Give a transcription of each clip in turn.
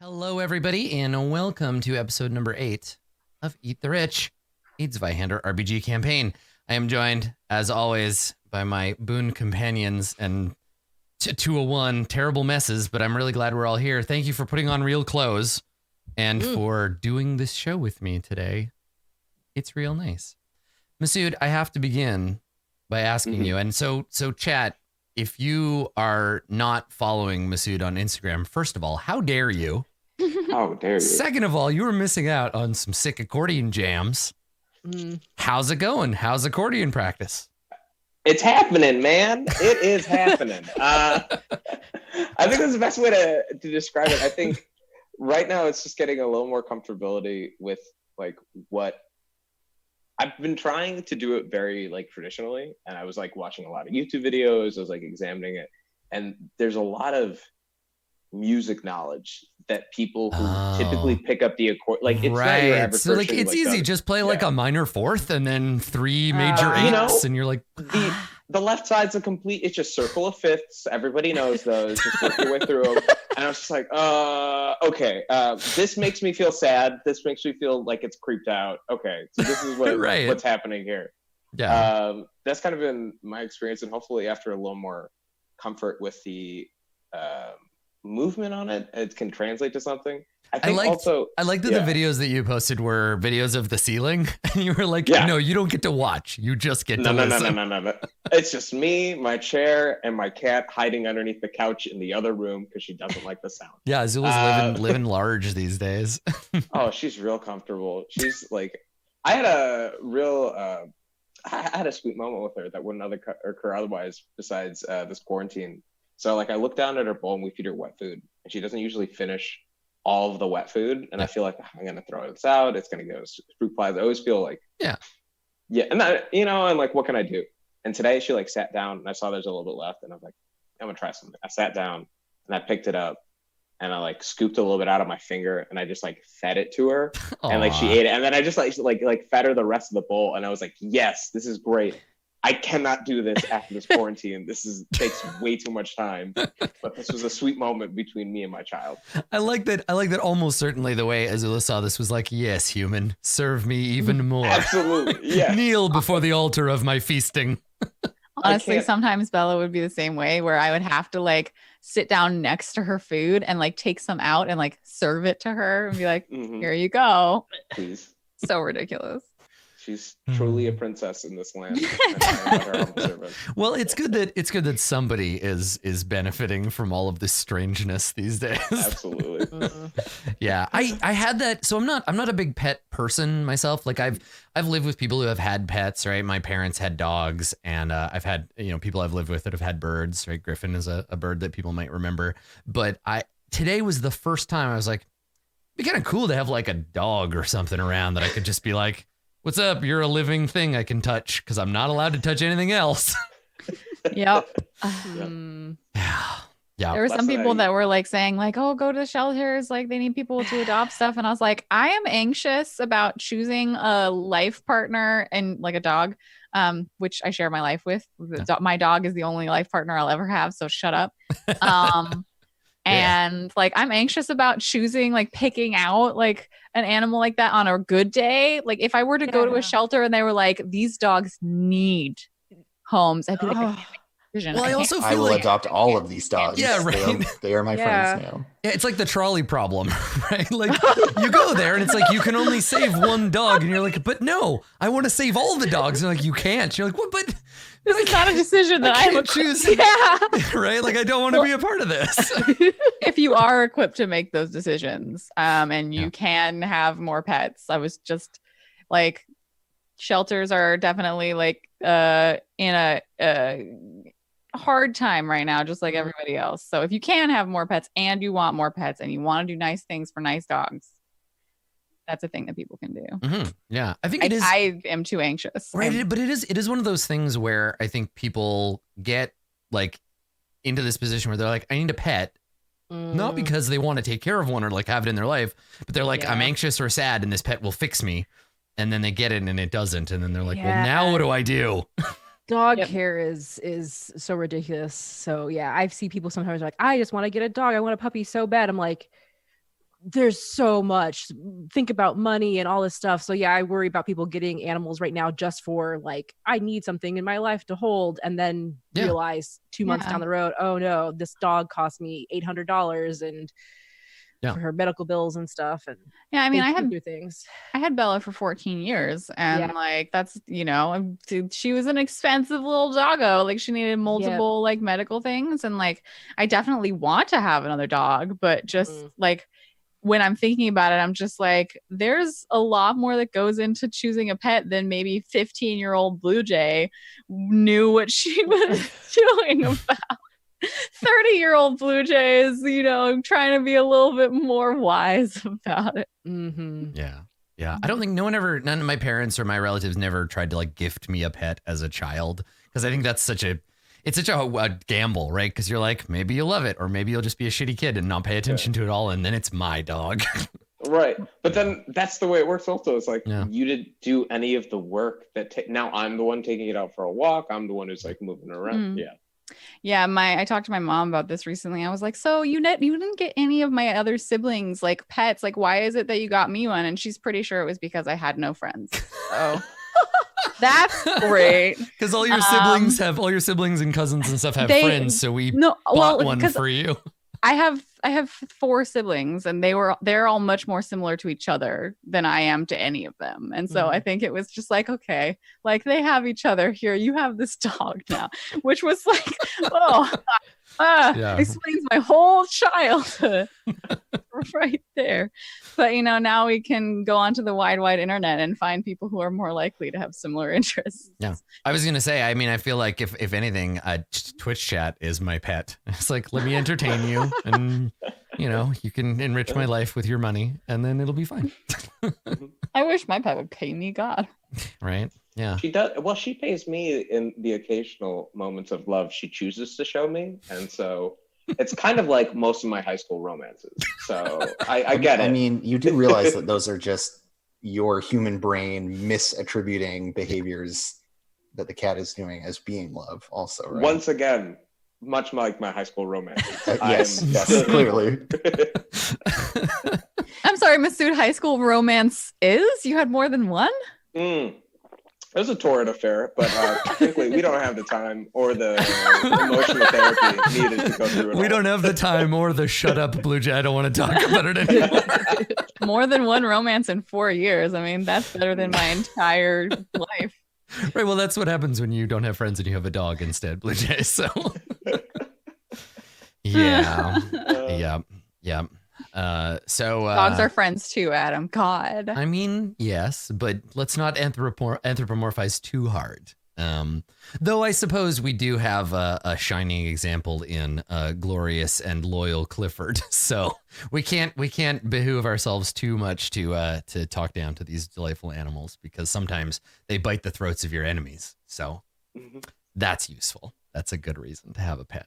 Hello, everybody, and welcome to episode number 8 of Eat the Rich, a Zweihander RPG campaign. I am joined, as always, by my boon companions and 201 terrible messes, but I'm really glad we're all here. Thank you for putting on real clothes and for doing this show with me today. It's real nice. Masood, I have to begin by asking you, and so chat, if you are not following Masood on Instagram, first of all, how dare you? How dare you? Second of all, you were missing out on some sick accordion jams. How's it going? How's accordion practice? It's happening, man. It is happening. I think that's the best way to describe it. I think right now it's just getting a little more comfortability with like what I've been trying to do it very like traditionally. And I was like watching a lot of YouTube videos. I was like examining it. And there's a lot of music knowledge that people who typically pick up the accord, like it's not your average so like person, it's like, easy, just play like a minor fourth and then 3 major eighths, and you're like the left side's a complete, it's just circle of fifths, everybody knows those, just work your way through them. And I was just like okay, this makes me feel sad, this makes me feel like it's creeped out. Okay, so this is what what's happening here. That's kind of been my experience, and hopefully after a little more comfort with the movement on it, it can translate to something. I liked that the videos that you posted were videos of the ceiling, and you were like, no, you don't get to watch, you just get to listen. No. It's just me, my chair, and my cat hiding underneath the couch in the other room because she doesn't like the sound. Yeah, Zula's living large these days. Oh, she's real comfortable. She's like, I had a sweet moment with her that wouldn't occur otherwise besides this quarantine. So like I look down at her bowl and we feed her wet food, and she doesn't usually finish all of the wet food. And I feel like I'm going to throw this out. It's going to go to fruit flies. I always feel like, yeah. And that, and like, what can I do? And today she like sat down and I saw there's a little bit left, and I was like, I'm going to try something. I sat down and I picked it up and I like scooped a little bit out of my finger and I just like fed it to her. And like she ate it. And then I just like fed her the rest of the bowl. And I was like, yes, this is great. I cannot do this after this quarantine. Takes way too much time. But this was a sweet moment between me and my child. I like that almost certainly the way Azula saw this was like, yes, human, serve me even more. Absolutely. Yeah. Kneel before the altar of my feasting. Honestly, sometimes Bella would be the same way, where I would have to like sit down next to her food and like take some out and like serve it to her and be like, here you go. Please. So ridiculous. She's truly a princess in this land. Well, it's good that somebody is benefiting from all of this strangeness these days. Absolutely. Yeah, I had that. So I'm not a big pet person myself. Like I've lived with people who have had pets, right? My parents had dogs, and I've had people I've lived with that have had birds. Right, Griffin is a bird that people might remember. But today was the first time I was like, it'd be kind of cool to have like a dog or something around that I could just be like, what's up? You're a living thing I can touch, because I'm not allowed to touch anything else. Yep. Yeah. There were some people that were like saying like, oh, go to the shelters, like they need people to adopt stuff. And I was like, I am anxious about choosing a life partner and like a dog, which I share my life with. My dog is the only life partner I'll ever have, so shut up. And like, I'm anxious about choosing, like picking out like an animal like that on a good day. Like if I were to go to a shelter and they were like, these dogs need homes, I'd be like, I can't make a decision. Well, I will adopt all of these dogs. Yeah, right. They are my friends now. Yeah, it's like the trolley problem, right? Like you go there and it's like, you can only save one dog. And you're like, but no, I want to save all the dogs. And like, you can't. You're like, what? But this is not a decision that I would choose. Yeah. Right? Like, I don't want to be a part of this. If you are equipped to make those decisions, and you can have more pets, I was just like, shelters are definitely like in a hard time right now, just like everybody else. So if you can have more pets and you want more pets and you want to do nice things for nice dogs, that's a thing that people can do. Yeah, I think it is. I am too anxious. Right, but it is one of those things where I think people get like into this position where they're like, I need a pet, not because they want to take care of one or like have it in their life, but they're like, I'm anxious or sad and this pet will fix me. And then they get it and it doesn't. And then they're like, well, now what do I do? Dog care is so ridiculous. So yeah, I see people sometimes like, I just want to get a dog. I want a puppy so bad. I'm like, there's so much. Think about money and all this stuff. So yeah, I worry about people getting animals right now just for like, I need something in my life to hold, and then realize 2 months down the road, oh no, this dog cost me $800 and for her medical bills and stuff. And I mean, I had Bella for 14 years, and like that's, you know, she was an expensive little doggo. Like she needed multiple like medical things, and like I definitely want to have another dog, but just like when I'm thinking about it, I'm just like, there's a lot more that goes into choosing a pet than maybe 15-year-old Blue Jay knew what she was doing about. 30-year-old Blue Jays, you know, trying to be a little bit more wise about it. Yeah. I don't think none of my parents or my relatives never tried to like gift me a pet as a child, because I think that's such a gamble, right? Because you're like, maybe you'll love it, or maybe you'll just be a shitty kid and not pay attention to it all, and then it's my dog. Right. But then that's the way it works also. It's like, you didn't do any of the work that now I'm the one taking it out for a walk. I'm the one who's like moving around. I talked to my mom about this recently. I was like, so you didn't get any of my other siblings like pets, like why is it that you got me one? And she's pretty sure it was because I had no friends. So that's great. Because all your siblings and cousins and stuff have friends, so we bought one for you. I have 4 siblings, and they're all much more similar to each other than I am to any of them. And so I think it was just like, okay, like they have each other here. You have this dog now, which was like, explains my whole childhood right there. But, you know, now we can go onto the wide internet and find people who are more likely to have similar interests. Yeah. I was going to say, I mean, I feel like if anything, Twitch chat is my pet. It's like, let me entertain you, and, you know, you can enrich my life with your money, and then it'll be fine. I wish my pet would pay me, God. Right? Yeah. She does. Well, she pays me in the occasional moments of love she chooses to show me. And so it's kind of like most of my high school romances. So I get it. I mean, you do realize that those are just your human brain misattributing behaviors that the cat is doing as being love also, right? Once again, much like my high school romances. Yes, clearly. I'm sorry, Masood, high school romance is? You had more than one? It was a torrid affair, but frankly, we don't have the time or the emotional therapy needed to go through it. We don't have the time or the shut up, Blue Jay. I don't want to talk about it anymore. More than one romance in 4 years. I mean, that's better than my entire life. Right. Well, that's what happens when you don't have friends and you have a dog instead, Blue Jay. So, yeah. Dogs are friends too, Adam. God. I mean, yes, but let's not anthropomorphize too hard. Though I suppose we do have a shining example in glorious and loyal Clifford, so we can't behoove ourselves too much to talk down to these delightful animals, because sometimes they bite the throats of your enemies. So that's useful. That's a good reason to have a pet.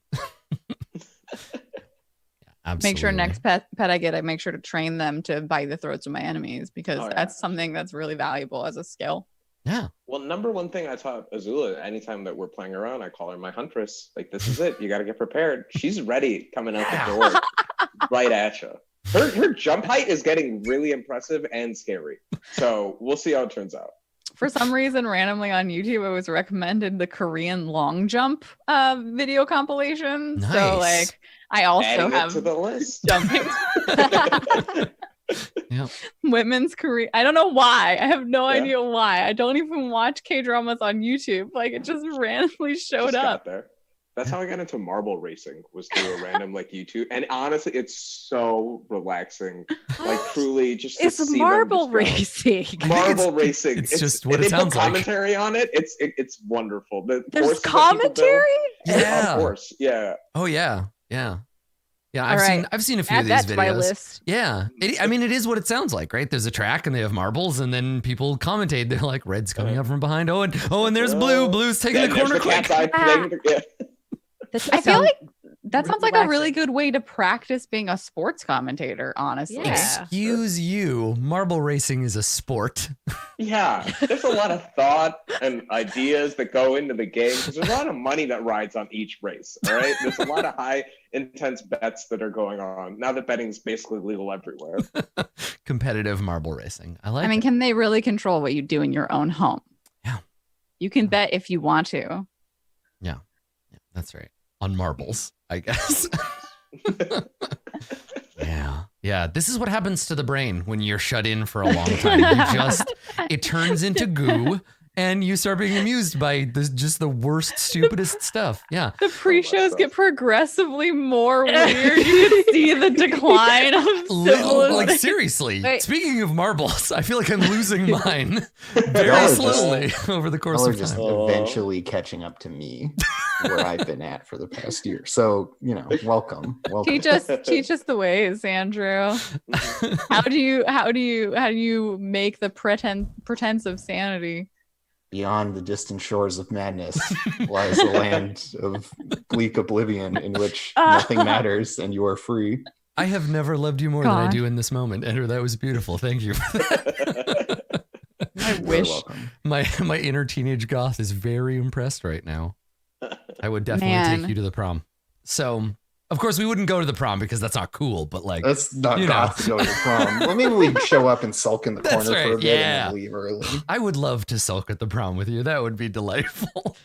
Absolutely. Make sure next pet I get, I make sure to train them to bite the throats of my enemies, because that's something that's really valuable as a skill. Yeah. Well, number one thing I taught Azula, anytime that we're playing around, I call her my huntress. Like, this is it. You got to get prepared. She's ready coming out the door right at you. Her jump height is getting really impressive and scary. So we'll see how it turns out. For some reason, randomly on YouTube, I was recommended the Korean long jump video compilation. Nice. So, like, I also Adding have it to the list. jumping. Yep. Women's Korean. I don't know why. I have no idea why. I don't even watch K-dramas on YouTube. Like, it just randomly showed up. There. That's how I got into marble racing, was through a random like YouTube. And honestly, it's so relaxing. Like, truly, just it's marble racing. Marble racing. It's just what it sounds like. Commentary on it. It's wonderful. There's commentary. Yeah, of course. Yeah. Oh yeah. Yeah. Yeah, I've seen a few Add of these that to videos. my list. Yeah, it is what it sounds like, right? There's a track and they have marbles, and then people commentate. They're like, "Red's coming up from behind." And there's blue. Blue's taking the corner quick. I feel like That sounds like a really good way to practice being a sports commentator, honestly. Yeah. Excuse you, marble racing is a sport. Yeah, there's a lot of thought and ideas that go into the game because there's a lot of money that rides on each race. All right, there's a lot of high intense bets that are going on now that betting's basically legal everywhere. Competitive marble racing. I mean, it. can they really control what you do in your own home? Yeah. You can bet if you want to. Yeah, that's right. On marbles, I guess. Yeah. This is what happens to the brain when you're shut in for a long time. It turns into goo, and you start being amused by just the worst, stupidest stuff. Yeah. The pre-shows get progressively more weird. You can see the decline of symbolism. Like, seriously, speaking of marbles, I feel like I'm losing mine very slowly over the course of time. Just eventually catching up to me where I've been at for the past year. So, welcome. Teach us the ways, Andrew. How do you make the pretense of sanity? Beyond the distant shores of madness lies the land of bleak oblivion in which nothing matters and you are free. I have never loved you more than I do in this moment, Andrew. That was beautiful. Thank you for that. I wish my inner teenage goth is very impressed right now. I would definitely take you to the prom. So, of course, we wouldn't go to the prom because that's not cool, but that's not goth to go to the prom. Well, maybe we can show up and sulk in the corner for a bit and then leave early. I would love to sulk at the prom with you. That would be delightful.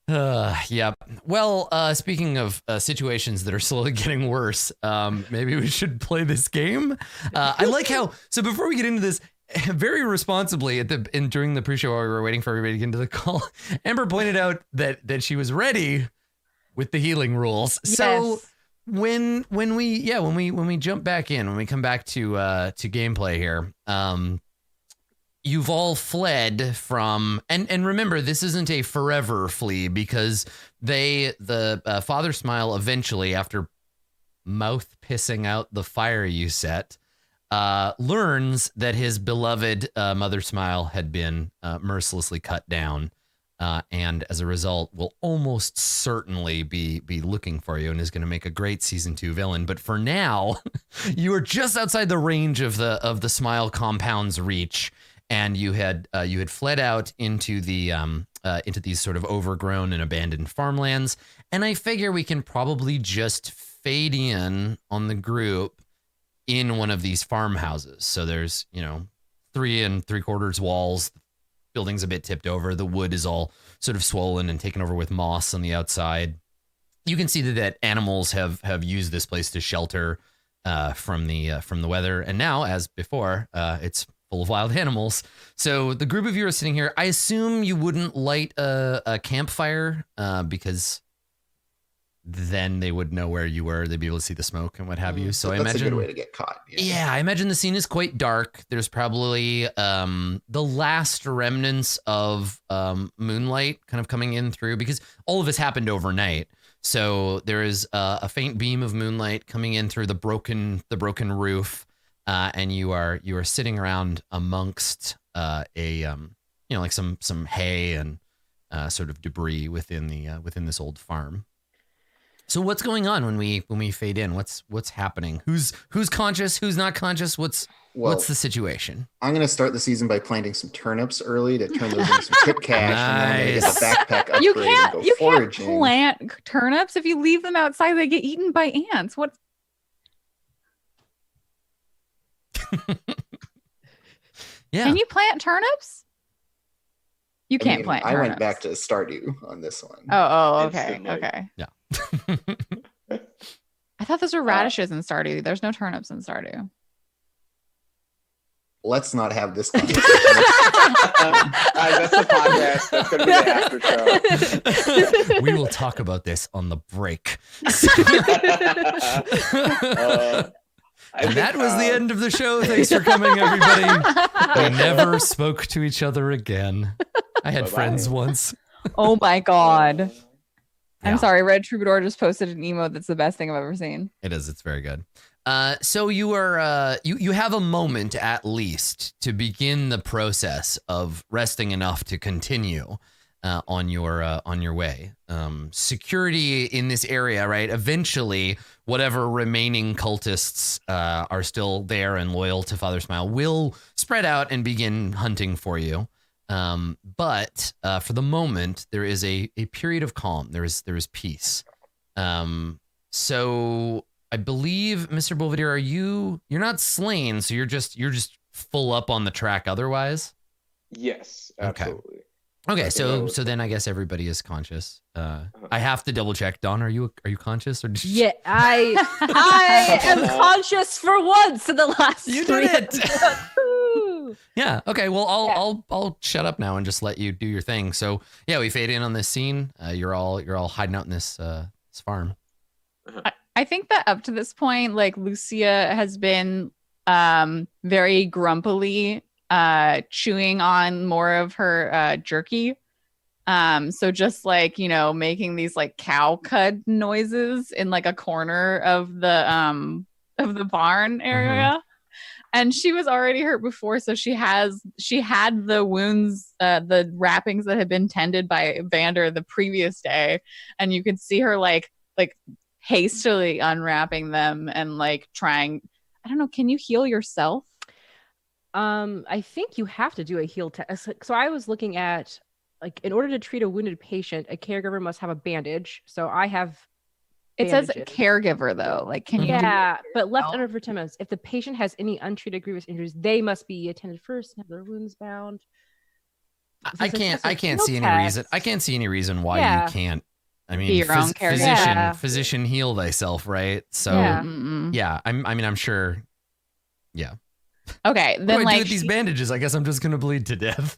Yeah. Well, speaking of situations that are slowly getting worse, maybe we should play this game. I like how, so before we get into this, very responsibly during the pre-show while we were waiting for everybody to get into the call, Amber pointed out that she was ready with the healing rules. Yes. So when we jump back in, when we come back to gameplay here, you've all fled from, and remember, this isn't a forever flee because the Father Smile eventually, after mouth pissing out the fire you set, learns that his beloved Mother Smile had been mercilessly cut down. And as a result, will almost certainly be looking for you and is going to make a great season 2 villain. But for now, you are just outside the range of the Smile compound's reach, and you had fled out into these sort of overgrown and abandoned farmlands. And I figure we can probably just fade in on the group in one of these farmhouses. So there's 3 3/4 walls. Building's a bit tipped over. The wood is all sort of swollen and taken over with moss on the outside. You can see that animals have used this place to shelter from the weather. And now, as before, it's full of wild animals. So the group of you are sitting here. I assume you wouldn't light a campfire because then they would know where you were. They'd be able to see the smoke and what have you. So I imagine that's a good way to get caught. Yeah, I imagine the scene is quite dark. There's probably the last remnants of moonlight kind of coming in through, because all of this happened overnight. So there is a faint beam of moonlight coming in through the broken roof, and you are sitting around amongst like some hay and sort of debris within this old farm. So what's going on when we fade in? What's happening? Who's conscious? Who's not conscious? What's the situation? I'm going to start the season by planting some turnips early to turn those into some tip cash, and then I'm going to get the backpack upgrade and go foraging. You can't plant turnips. If you leave them outside, they get eaten by ants. What? Yeah. Can you plant turnips? You can't plant turnips. I went back to Stardew on this one. Oh, okay. Okay. Yeah. I thought those were radishes in Stardew. There's no turnips in Stardew. Let's not have this conversation. That's the podcast. That's going to be the after show. We will talk about this on the break. And that was the end of the show. Thanks for coming, everybody. We never spoke to each other again. I had friends once. Oh my God. Yeah. I'm sorry. Red Troubadour just posted an emote that's the best thing I've ever seen. It is. It's very good. So you are you have a moment at least to begin the process of resting enough to continue. on your way. Security in this area, right? Eventually, whatever remaining cultists are still there and loyal to Father Smile will spread out and begin hunting for you. But for the moment, there is a period of calm. There is peace. So I believe, Mr. Belvedere, you're not slain, so you're just full up on the track otherwise? Yes, absolutely. Okay, so then I guess everybody is conscious. I have to double check. Dawn, are you conscious or Yeah, I am conscious for once in the last. You did it. Yeah. Okay. Well, I'll shut up now and just let you do your thing. So yeah, we fade in on this scene. You're all hiding out in this farm. I think that up to this point, like Lucia has been very grumpily chewing on more of her jerky. So just like, making these like cow cud noises in like a corner of the barn area. Mm-hmm. And she was already hurt before, so she had the wounds, the wrappings that had been tended by Vander the previous day, and you could see her like hastily unwrapping them and like trying. I don't know. Can you heal yourself? I think you have to do a heal test. So I was looking at, like, in order to treat a wounded patient, a caregiver must have a bandage. So I have. It says caregiver though. Like, can you? Yeah, but left under for 10 minutes. If the patient has any untreated grievous injuries, they must be attended first and have their wounds bound. I can't see any reason. I can't see any reason why you can't. I mean, be your own caregiver. Physician heal thyself, right? So yeah, I'm sure. Yeah. Okay, then what do I like do with these bandages? I guess I'm just gonna bleed to death.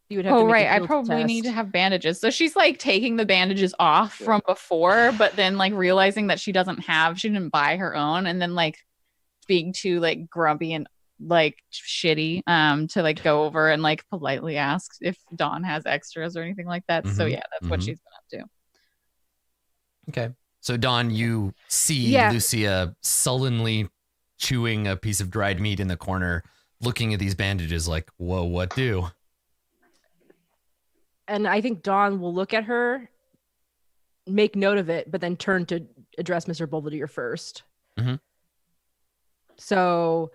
You would have to make I probably need to have bandages. So she's like taking the bandages off from before, but then like realizing that she didn't buy her own, and then like being too like grumpy and like shitty to like go over and like politely ask if Dawn has extras or anything like that. Mm-hmm. So yeah, that's what she's been up to. Okay. So Dawn, you see Lucia sullenly chewing a piece of dried meat in the corner, looking at these bandages like, whoa, what do? And I think Dawn will look at her, make note of it, but then turn to address Mr. Belvedere first. Mm-hmm. So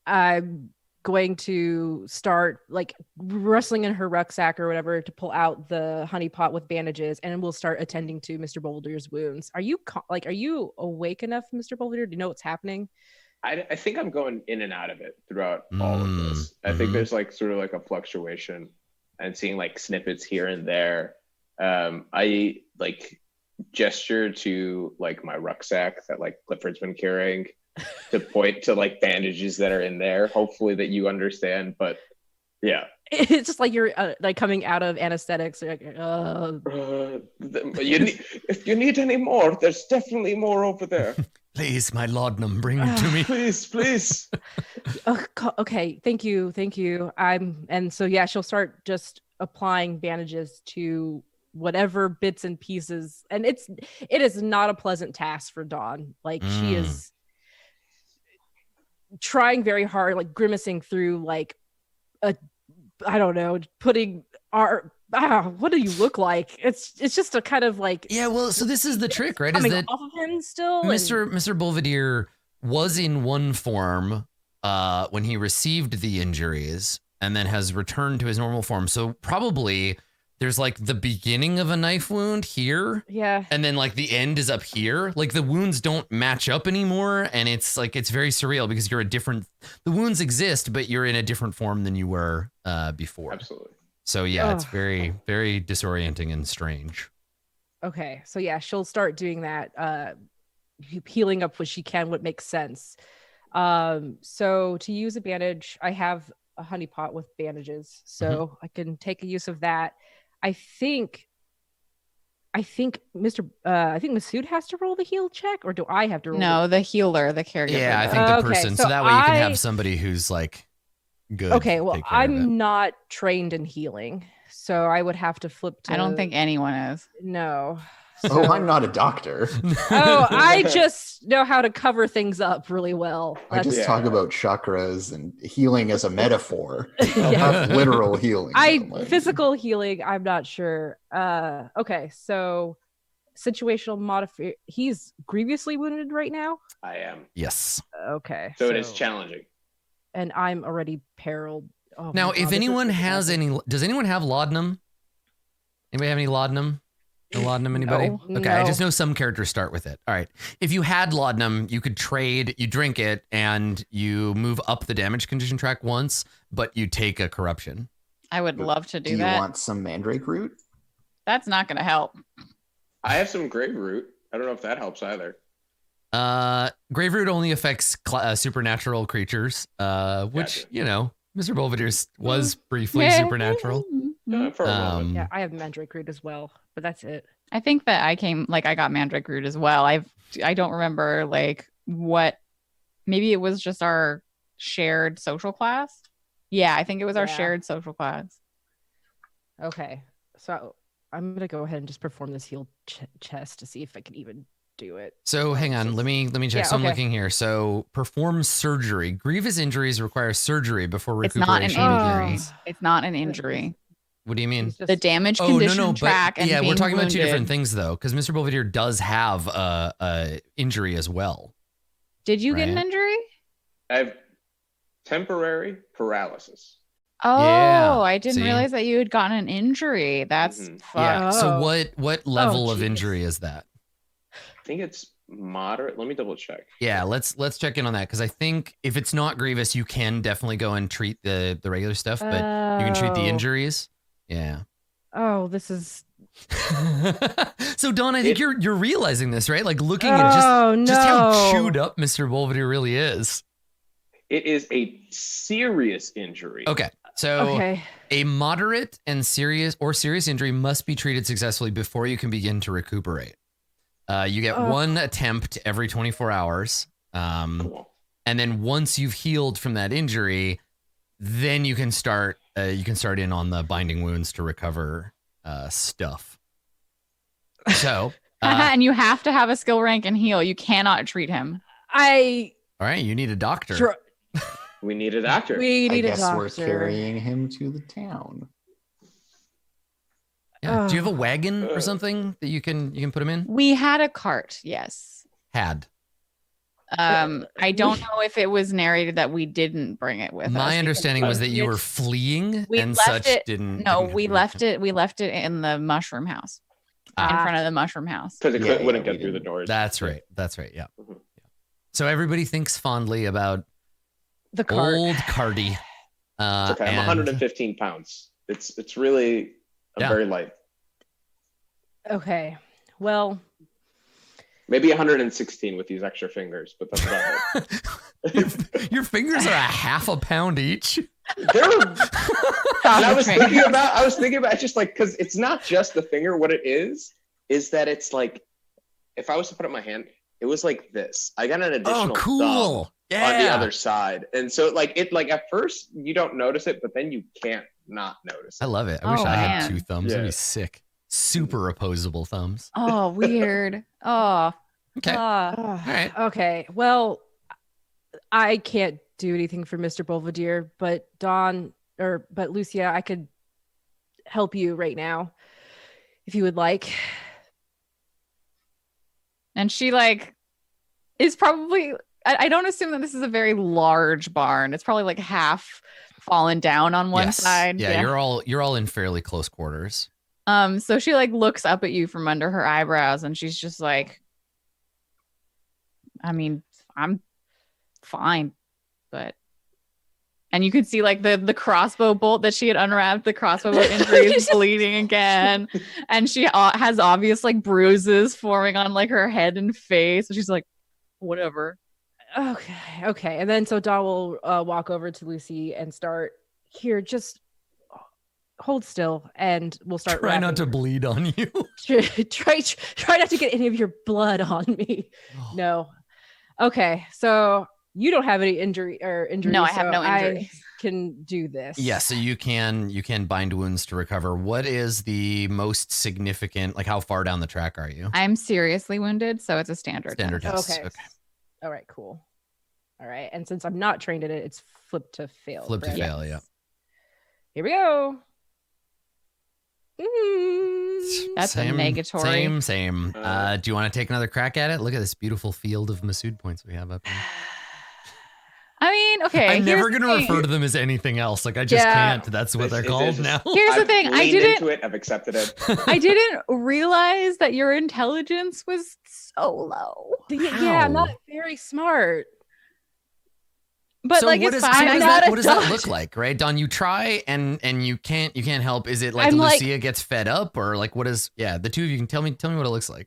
I'm going to start like rustling in her rucksack or whatever to pull out the honey pot with bandages, and we'll start attending to Mr. Belvedere's wounds. Are you awake enough, Mr. Belvedere? Do you know what's happening? I think I'm going in and out of it throughout all of this. I think there's like sort of like a fluctuation and seeing like snippets here and there. I like gesture to like my rucksack that like Clifford's been carrying to point to like bandages that are in there. Hopefully that you understand, but yeah. It's just like you're like coming out of anesthetics. Like, if you need any more, there's definitely more over there. Please, my laudanum, bring it to me. Please. Okay, thank you. And so yeah, she'll start just applying bandages to whatever bits and pieces, and it is not a pleasant task for Dawn. Like she is trying very hard, like grimacing through like I don't know, putting what do you look like? It's just a kind of like, yeah. Well, so this is the trick, right? Is that off of him still? Mr. Belvedere was in one form when he received the injuries, and then has returned to his normal form. So probably there's like the beginning of a knife wound here, and then like the end is up here. Like the wounds don't match up anymore, and it's like it's very surreal because you're a different. The wounds exist, but you're in a different form than you were before. Absolutely. So yeah, it's very, very disorienting and strange. Okay, so yeah, she'll start doing that, healing up what she can, what makes sense. So to use a bandage, I have a honey pot with bandages, so I can take a use of that. I think Masood has to roll the heal check, or do I have to roll? No, the healer, the caregiver. Yeah, I think the person. So that way you can have somebody who's like good. Okay, well, I'm not trained in healing, so I would have to flip to. I don't think anyone is. No. Oh, I'm not a doctor. Oh, I just know how to cover things up really well. I just Yeah. talk about chakras and healing as a metaphor, Yeah. not literal healing. Physical healing, I'm not sure. Okay, so situational modifier. He's grievously wounded right now. I am. Yes. Okay, So it is challenging. and I'm already periled. Oh my Now, God, if this is anyone really has bad. any, does anyone have laudanum? Anybody have any laudanum? No laudanum, anybody? No, Okay, I no. just know some characters start with it. All right. If you had laudanum, you could trade, you drink it, and you move up the damage condition track once, but you take a corruption. I would love to Do do you that. want some mandrake root? That's not going to help. I have some grave root. I don't know if that helps either. Grave root only affects supernatural creatures, which, Gotcha. you know, Mr. Bolvadier's was briefly Yeah. supernatural. For a moment. Yeah, I have mandrake root as well, but that's it. I think that I got mandrake root as well. I don't remember like what, maybe it was just our shared social class. Yeah, I think it was our Yeah. shared social class. Okay, so I'm gonna go ahead and just perform this heal chest to see if I can even do it. So hang on, let me check. Yeah, So I'm okay. looking here. So perform surgery. Grievous injuries require surgery before It's not an recuperation injury. begins. It's not an injury. What do you mean? He's just- The damage Oh condition no, track but and yeah, we're being talking about two wounded. different things though, because Mr. Belvedere does have a injury as well. Did you get an Right. injury? I have temporary paralysis. Oh, Yeah, I didn't see? realize that you had gotten an injury. That's Mhm. fucked. Yeah. So Oh. what level of geez. injury is that? I think it's moderate. Let me double check. Yeah, let's check in on that because I think if it's not grievous, you can definitely go and treat the regular stuff, but you can treat the Oh. injuries. Yeah. Oh, this is. So Dawn, I think you're realizing this, right? Like looking Oh at no! just how chewed up Mr. Belvedere really is. It is a serious injury. Okay. So Okay. a moderate and serious injury must be treated successfully before you can begin to recuperate. You get one attempt every 24 hours. Cool. And then once you've healed from that injury, then you can start in on the binding wounds to recover stuff. So, And you have to have a skill rank and heal. You cannot treat him. all right, you need a doctor. We need a doctor. We I need a guess doctor. we're carrying him to the town. Yeah. Do you have a Ugh. wagon or something that you can put him in? We had a cart, yes. Had. I don't know if it was narrated that we didn't bring it with us. My because understanding was that you were it's- fleeing we and left such it- didn't. No, didn't we have left it. We left it in the mushroom house, in Ah. front of the mushroom house. Because it Yeah, wouldn't yeah, get we through the didn't. doors. That's right. That's right. Yeah. Mhm. So everybody thinks fondly about The cart. old Cardi. It's okay. I'm and- 115 pounds. It's really Yeah. very light. Okay. Well, Maybe 116 with these extra fingers, but that's about it. Your fingers are a half a pound each. They're- and I was thinking about just like, because it's not just the finger. What it is that it's like, if I was to put up my hand, it was like this. I got an additional Oh, cool. thumb Yeah. on the other side, and so like at first you don't notice it, but then you can't not notice I it. love it. I wish Oh, I had man. two thumbs. That'd Yeah. be sick. Super opposable thumbs. Oh, weird. Oh, Okay. all right. Okay. Well, I can't do anything for Mr. Belvedere, but but Lucia, I could help you right now if you would like. and she like is probably. I don't assume that this is a very large barn. It's probably like half fallen down on one Yes. side. Yeah, you're all in fairly close quarters. So she like looks up at you from under her eyebrows and she's just like, I mean, I'm fine, but and you can see like the crossbow bolt that she had unwrapped, the crossbow bolt injury is bleeding again. And she has obvious like bruises forming on like her head and face. So she's like, whatever. Okay. And then so Dawn will walk over to Lucy and start here. Just hold still, and we'll start. Try not to wrapping. bleed on you. try not to get any of your blood on me. No. Okay. So you don't have any injury. No, I have no injury. can do this. Yeah, so you can bind wounds to recover. What is the most significant? Like, how far down the track are you? I'm seriously wounded, so it's a standard test. test. Okay. Okay. All right, cool. All right. And since I'm not trained in it, it's flip to fail. Flip to correct? fail, yeah. Here we go. Mm. That's a negatory. Same. Do you want to take another crack at it? Look at this beautiful field of Masood points we have up here. I mean, okay. I'm never here's going to the thing. refer to them as anything else. Like, I just can't. That's what they're called now. Here's the I've thing. I leaned didn't into it. I've accepted it. I didn't realize that your intelligence was so low. Yeah, I'm not very smart. But so like what it's is- fine. what does that look like, right? Don, you try and you can't help. Is it like I'm like- Lucia gets fed up, or like what is the two of you can tell me what it looks like.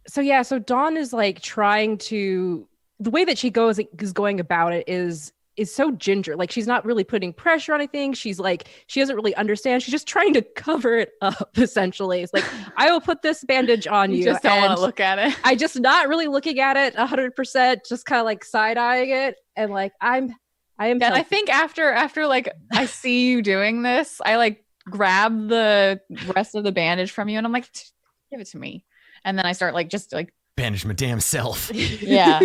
So Dawn is like trying to, the way that she is going about it is so ginger. Like she's not really putting pressure on anything. She's like, she doesn't really understand. She's just trying to cover it up, essentially. It's like, I will put this bandage on you. You just don't want and to look at it. I just not really looking at it 100%, just kind of like side-eyeing it. And like, I am. And I think after like I see you doing this, I like grab the rest of the bandage from you and I'm like, give it to me. And then I start like just like Bandage my damn self. Yeah.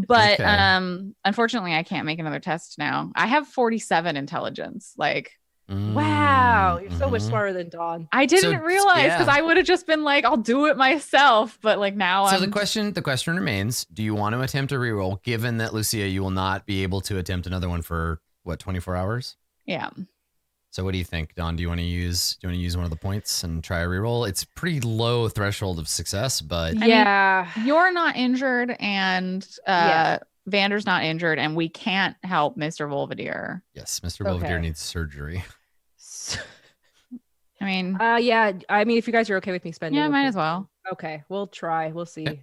But Okay. unfortunately I can't make another test now. I have 47 intelligence. Like Wow, you're so much Mhm. smarter than Dawn. I didn't realize because yeah. I would have just been like, I'll do it myself. But like now So I'm the question remains: do you want to attempt a reroll? Given that Lucia, you will not be able to attempt another one for what 24 hours. yeah. So what do you think, Don? Do you want to use one of the points and try a reroll? It's pretty low threshold of success, but mean, Yeah. You're not injured and Yeah. Vander's not injured, and we can't help Mr. Volvadier. yes, Mr. Okay. Belvedere needs surgery. I mean, Yeah. I mean, if you guys are okay with me spending. yeah, a might point- as well. Okay, we'll try. We'll see. Okay.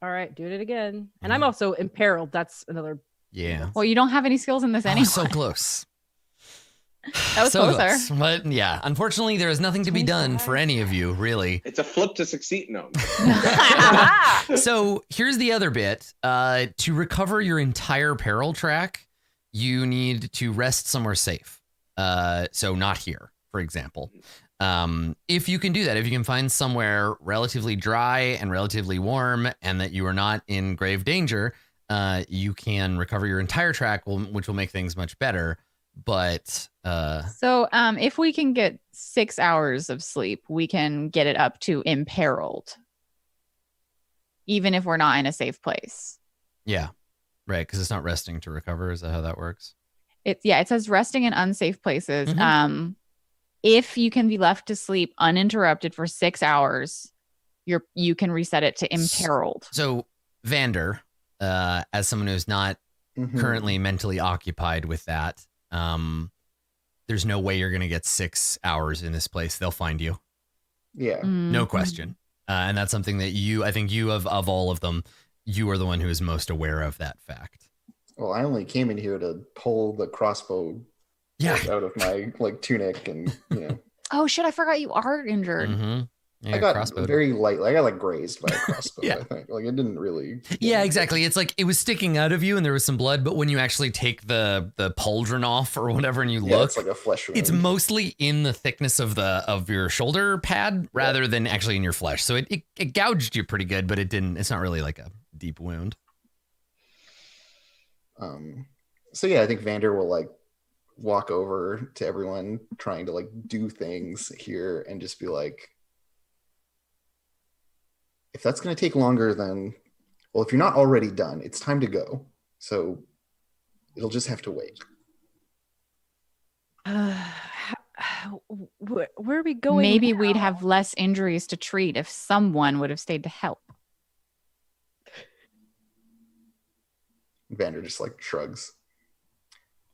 All right, doing it again. And Mhm. I'm also imperiled. That's another. Yeah. Well, you don't have any skills in this Oh, anyway. so close. That was so closer. close. But yeah, unfortunately, there is nothing to be done 25. for any of you, really. It's a flip to succeed. No. So here's the other bit. To recover your entire peril track, you need to rest somewhere safe. So not here, for example. If you can do that, if you can find somewhere relatively dry and relatively warm and that you are not in grave danger, you can recover your entire track, which will make things much better. But So if we can get 6 hours of sleep, we can get it up to imperiled, even if we're not in a safe place. yeah, right, because it's not resting to recover. Is that how that works? It says resting in unsafe places. Mhm. If you can be left to sleep uninterrupted for 6 hours, you can reset it to imperiled. So Vander, as someone who's not Mhm. currently mentally occupied with that, there's no way you're gonna get 6 hours in this place. They'll find you, Yeah. no Mhm. question. And that's something that I think you of all of them, you are the one who is most aware of that fact. Well, I only came in here to pull the crossbow Yeah. out of my tunic, and Oh shit! I forgot you are injured. Mm-hmm. Yeah, I got crossbowed. very lightly. I got grazed by a crossbow. Yeah. I think it didn't really. Yeah, exactly. It's like it was sticking out of you and there was some blood, but when you actually take the pauldron off or whatever and you Yeah, look, it's like a flesh wound. it's mostly in the thickness of your shoulder pad rather than actually in your flesh. So it gouged you pretty good, but it's not really like a deep wound. So yeah, I think Vander will walk over to everyone trying to do things here and just be like, if that's going to take longer than, well, if you're not already done, it's time to go. So it'll just have to wait. Where are we going? Maybe now? we'd have less injuries to treat if someone would have stayed to help. Vander just shrugs.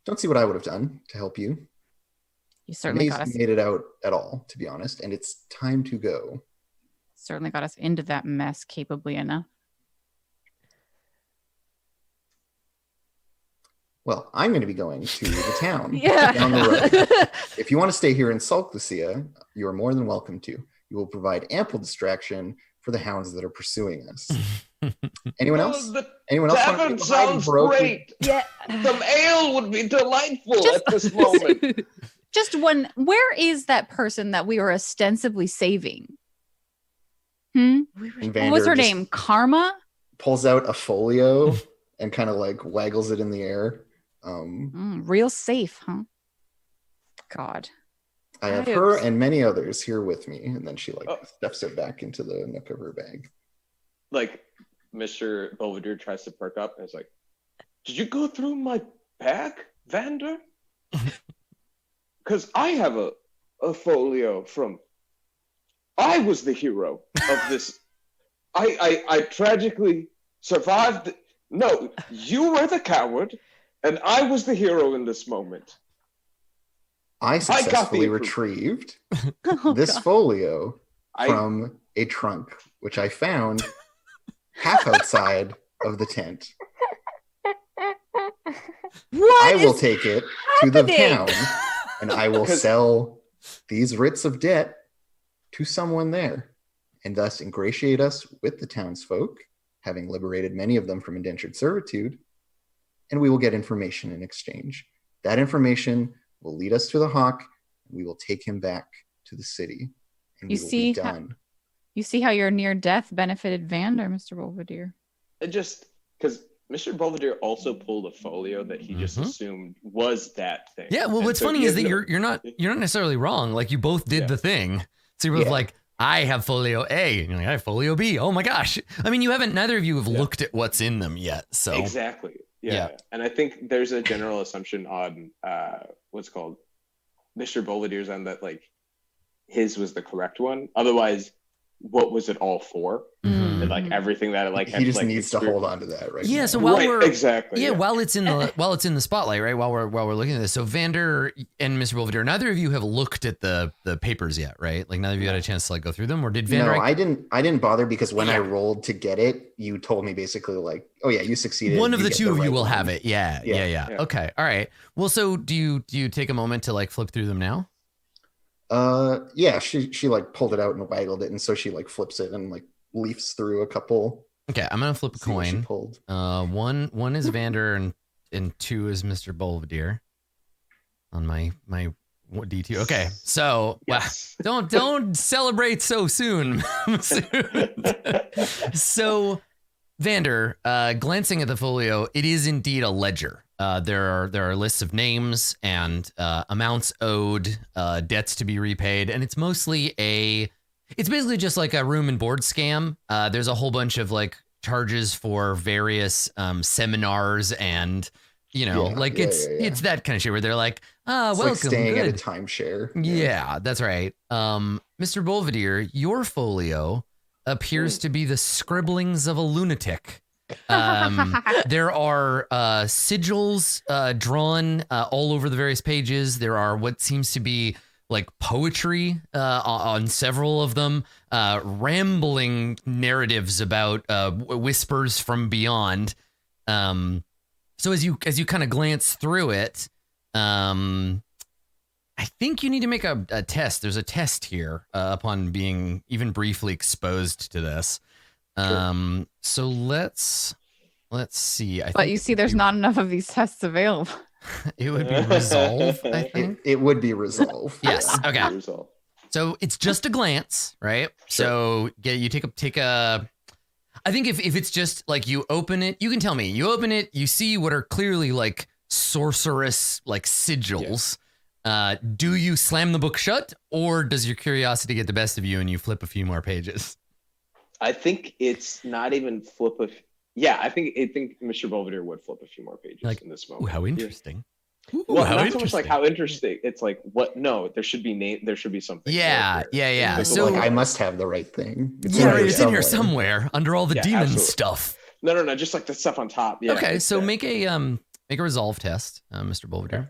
Don't see what I would have done to help you. You certainly Amazed got us. you made it out at all, to be honest, and it's time to go. Certainly got us into that mess capably enough. Well, I'm going to be going to the town Yeah. down the road. If you want to stay here and sulk, Lucia, you are more than welcome to. You will provide ample distraction for the hounds that are pursuing us. Anyone else? The Anyone else? wanna tavern be behind sounds broken? great. Yeah. Some ale would be delightful Just- at this moment. Just one. Where is that person that we were ostensibly saving? And What Vander was her just name? Karma? Pulls out a folio and kind of like waggles it in the air. Real safe, huh? God. I have her and many others here with me, and then she like stuffs it back into the nook of her bag. Like, Mr. Belvedere tries to perk up and is like, "Did you go through my bag, Vander? Because I have a folio from. I was the hero of this. I tragically survived. No, you were the coward, and I was the hero in this moment. I got the successfully approval. retrieved Oh, this God. folio I from a trunk, which I found half outside of the tent. What I will is take it to the happening? town, and I will 'Cause- sell these writs of debt to someone there, and thus ingratiate us with the townsfolk, having liberated many of them from indentured servitude, and we will get information in exchange. That information will lead us to the hawk, and we will take him back to the city, and You we will see be how- done. You see how your near death benefited Vander, Mr. Belvedere. It just because Mr. Belvedere also pulled a folio that he just Mhm. assumed was that thing. Yeah, well, And what's so funny he is has that no- you're not necessarily wrong. Like you both did Yeah. the thing. So you're both Yeah. like, I have folio A, and you're like, I have folio B. Oh my gosh. I mean, neither of you have Yeah. looked at what's in them yet. So Exactly. Yeah. Yeah. And I think there's a general assumption on what's called Mr. Belvedere's end that like his was the correct one. Otherwise, what was it all for? Mhm. And like everything that like He just like, needs to hold on to that, right? Yeah, now. so while right, we're exactly. yeah, while it's in the spotlight, right? While we're looking at this, so Vander and Mr. Belvedere, neither of you have looked at the papers yet, right? Like neither of you had a chance to like go through them, or did Vander? No, I didn't bother because when I Yeah. rolled to get it, you told me basically like, oh yeah, you succeeded. One of you the get two of you right will one. have it. Yeah. Yeah. Okay. All right. Well, so do you take a moment to like flip through them now? Yeah, she like pulled it out and waggled it, and so she like flips it and like leafs through a couple. Okay, I'm gonna flip a See what she coin. pulled. One is Vander and two is Mr. Belvedere on my D2. Okay, so Yes. wow, don't celebrate so soon. So Vander, glancing at the folio, it is indeed a ledger. There are lists of names and amounts owed, debts to be repaid, and it's basically just like a room and board scam. There's a whole bunch of like charges for various seminars and it's that kind of shit where they're like, It's welcome, like staying good. at a timeshare. Yeah, that's right. Mr. Belvedere, your folio appears to be the scribblings of a lunatic. There are sigils drawn all over the various pages. There are what seems to be like poetry on several of them, rambling narratives about whispers from beyond. So as you kind of glance through it, I think you need to make a test. There's a test here upon being even briefly exposed to this. So let's see. But you see, there's not enough of these tests available. It would be resolve, I think. It would be resolve. Yes. Yeah. Okay. Result. So it's just a glance, right? So you take a. I think if it's just like you open it, you can tell me. You open it, you see what are clearly like sorcerous like sigils. Do you slam the book shut, or does your curiosity get the best of you and you flip a few more pages? I think it's not even flip a. Yeah, I think Mr. Belvedere would flip a few more pages Like, in this Ooh, moment. how interesting. Ooh, Well, how not so much like how interesting. It's like what? No, there should be name. There should be something. Yeah, right there. yeah. Like, So- like I must have the right thing. Yeah, right, it's in here somewhere. somewhere under all the Yeah, demon absolutely. stuff. No, just like the stuff on top. Yeah. Okay, it's so there. make a resolve test, Mr. Belvedere.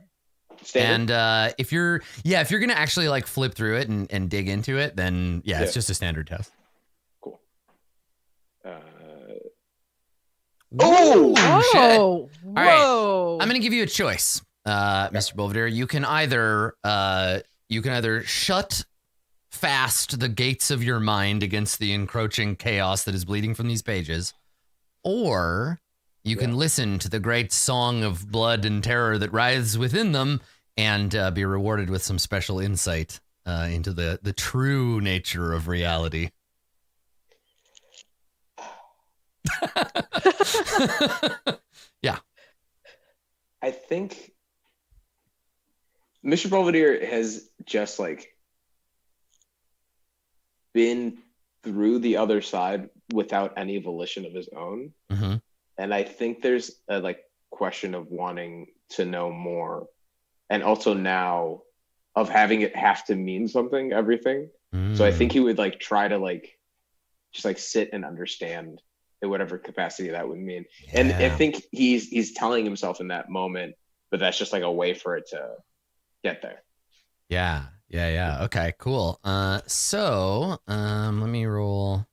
Standard? And if you're gonna actually like flip through it and dig into it, then it's Yeah. just a standard test. Cool. Ooh, shit. Whoa! right. Whoa! I'm gonna give you a choice, Mr. Belvedere. You can either shut fast the gates of your mind against the encroaching chaos that is bleeding from these pages, or you can listen to the great song of blood and terror that writhes within them and be rewarded with some special insight into the true nature of reality. Yeah. I think Mr. Belvedere has just like been through the other side without any volition of his own. Mm-hmm. And I think there's a like question of wanting to know more, and also now of having it have to mean something, everything. So I think he would like try to like just like sit and understand in whatever capacity that would mean. Yeah. And I think he's telling himself in that moment, but that's just like a way for it to get there. Yeah. Okay, cool. So let me roll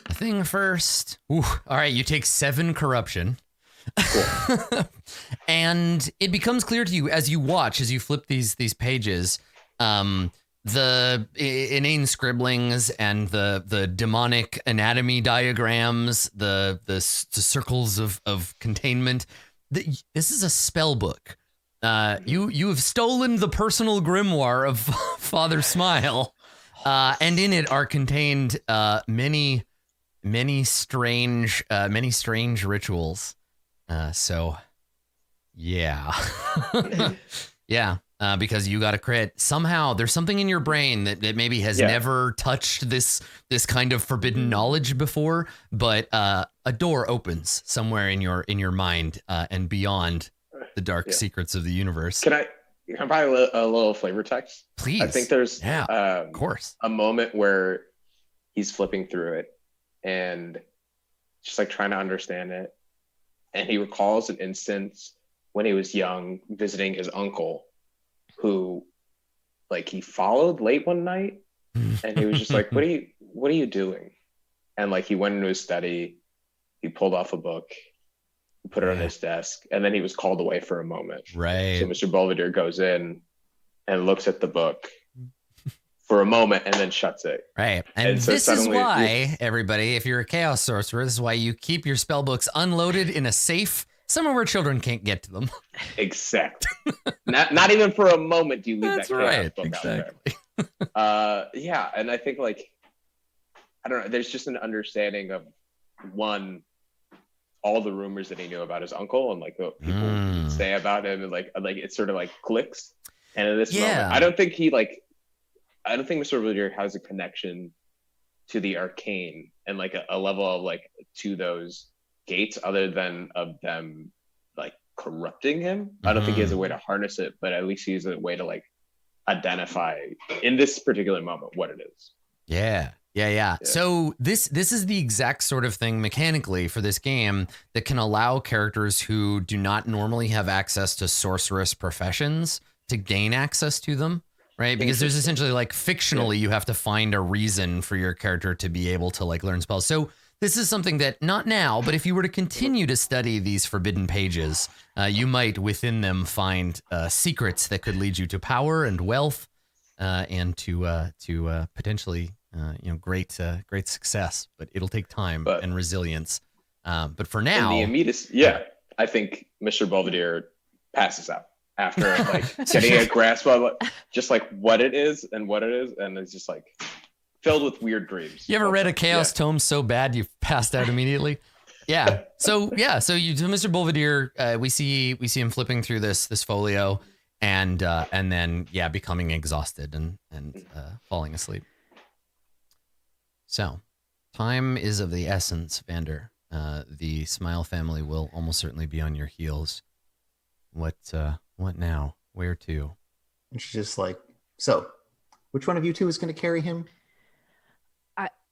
a thing first. Ooh, all right, you take 7 corruption. Cool. And it becomes clear to you as you watch, as you flip these pages, the inane scribblings and the demonic anatomy diagrams, the circles of containment. This is a spell book. You have stolen the personal grimoire of Father Smile, and in it are contained many strange rituals. So, yeah, yeah. Because you got a crit. Somehow there's something in your brain that maybe has never touched this kind of forbidden knowledge before, but a door opens somewhere in your mind and beyond the dark secrets of the universe. Can I buy a little flavor text? Please. I think there's of course a moment where he's flipping through it and just like trying to understand it, and he recalls an instance when he was young visiting his uncle, who like he followed late one night, and he was just like, what are you doing? And like he went into his study, he pulled off a book, he put it on his desk, and then he was called away for a moment. Right. So Mr. Belvedere goes in and looks at the book for a moment and then shuts it. Right. And so this is why, everybody, if you're a chaos sorcerer, this is why you keep your spell books unloaded in a safe somewhere where children can't get to them. Exactly. not even for a moment do you leave That's that chaos book exactly. out there. Yeah, and I think like I don't know, there's just an understanding of one, all the rumors that he knew about his uncle and like what people say about him, and like it sort of like clicks. And in this moment, I don't think Mr. Belvedere has a connection to the arcane and like a level of like to those gates other than of them like corrupting him. I don't think he has a way to harness it, but at least he has a way to like identify in this particular moment what it is. Yeah. So this is the exact sort of thing mechanically for this game that can allow characters who do not normally have access to sorceress professions to gain access to them, right? Because there's essentially like fictionally you have to find a reason for your character to be able to like learn spells. So this is something that not now, but if you were to continue to study these forbidden pages, you might within them find secrets that could lead you to power and wealth and to potentially great success. But it'll take time and resilience. But for now, in the immediate, I think Mr. Belvedere passes out after like getting a grasp of just like what it is, and it's just like filled with weird dreams. You ever read a chaos tome so bad you've passed out immediately? Yeah. So Mr. Belvedere, we see him flipping through this folio and then becoming exhausted and falling asleep. So time is of the essence, Vander. The Smile family will almost certainly be on your heels. What now? Where to? And she's just like, so which one of you two is going to carry him?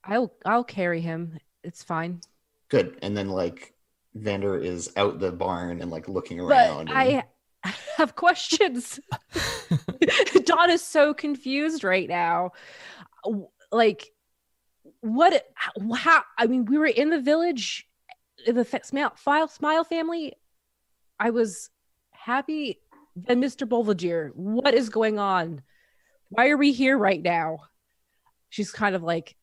I'll carry him. It's fine. Good. And then like Vander is out the barn and like looking around. But I have questions. Dawn is so confused right now. Like, how? I mean, we were in the village, the Smile family. I was happy. Then Mr. Belvedere, what is going on? Why are we here right now? She's kind of like,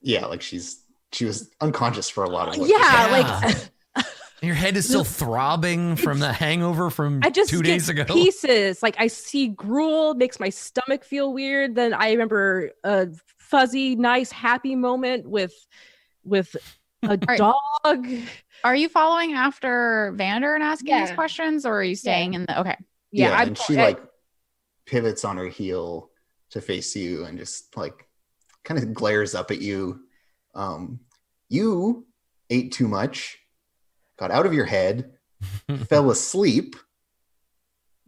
yeah, like she's she was unconscious for a lot of what Yeah, Yeah. like Your head is still throbbing from the hangover from I just 2 get days ago. pieces. Like I see gruel, makes my stomach feel weird. Then I remember a fuzzy, nice, happy moment with a dog. Are you following after Vander and asking these Yeah. questions, or are you staying in the? Okay. Yeah, and she like pivots on her heel to face you and just like kind of glares up at you. You ate too much, got out of your head, fell asleep,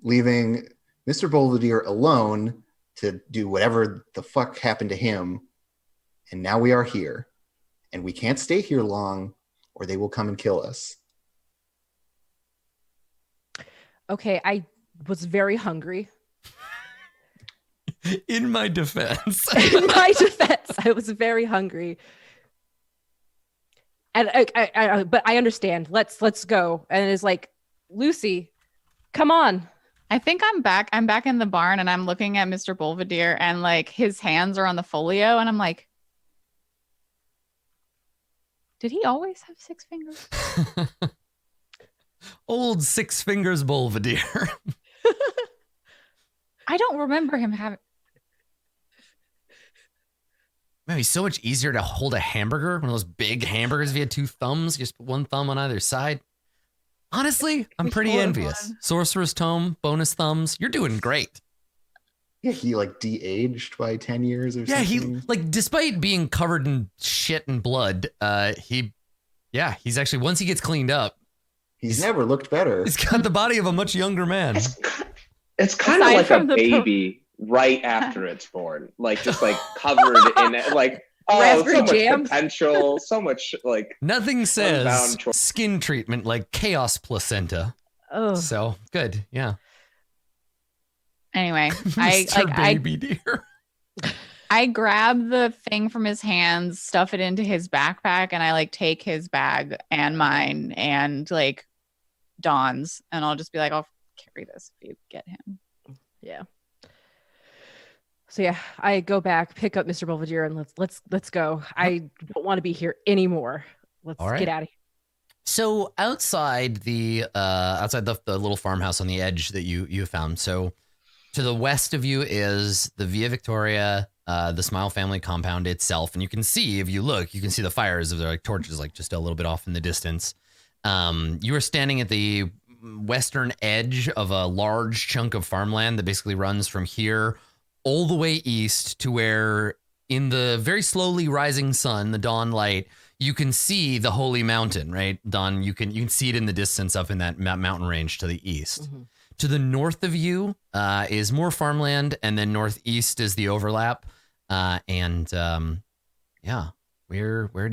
leaving Mr. Belvedere alone to do whatever the fuck happened to him. And now we are here, and we can't stay here long or they will come and kill us. Okay, I was very hungry. In my defense. In my defense, I was very hungry. And but I understand. Let's go. And it's like, Lucy, come on. I think I'm back. I'm back in the barn, and I'm looking at Mr. Belvedere, and like his hands are on the folio, and I'm like, did he always have 6 fingers? Old 6 fingers Belvedere. I don't remember him having. Man, it's so much easier to hold a hamburger, one of those big hamburgers if you had 2 thumbs, just put 1 thumb on either side. Honestly, I'm pretty envious. Sorcerer's Tome, bonus thumbs. You're doing great. Yeah, he like de-aged by 10 years or something. Yeah, he like despite being covered in shit and blood, he's actually once he gets cleaned up, he's never looked better. he's got the body of a much younger man. It's kind of Aside like a from the baby right after it's born, like just like covered in it, like Raspberry so much jam? potential, so much like Nothing says Unbound choice. skin treatment like chaos placenta. Oh, So good, yeah. Anyway, Mr. Baby Deer. I grab the thing from his hands, stuff it into his backpack, and I like take his bag and mine and like Dawn's, and I'll just be like, I'll carry this if you get him. yeah. So yeah, I go back, pick up Mr. Belvedere, and let's go. I don't want to be here anymore. Let's All right. get out of here. So outside the little farmhouse on the edge that you found. So to the west of you is the Via Victoria, the Smile family compound itself, and you can see, if you look, you can see the fires of their like torches like just a little bit off in the distance. You are standing at the western edge of a large chunk of farmland that basically runs from here all the way east to where, in the very slowly rising sun, the dawn light, you can see the Holy Mountain, right? Dawn, you can see it in the distance up in that mountain range to the east. Mm-hmm. To the north of you is more farmland, and then northeast is the overlap. Where do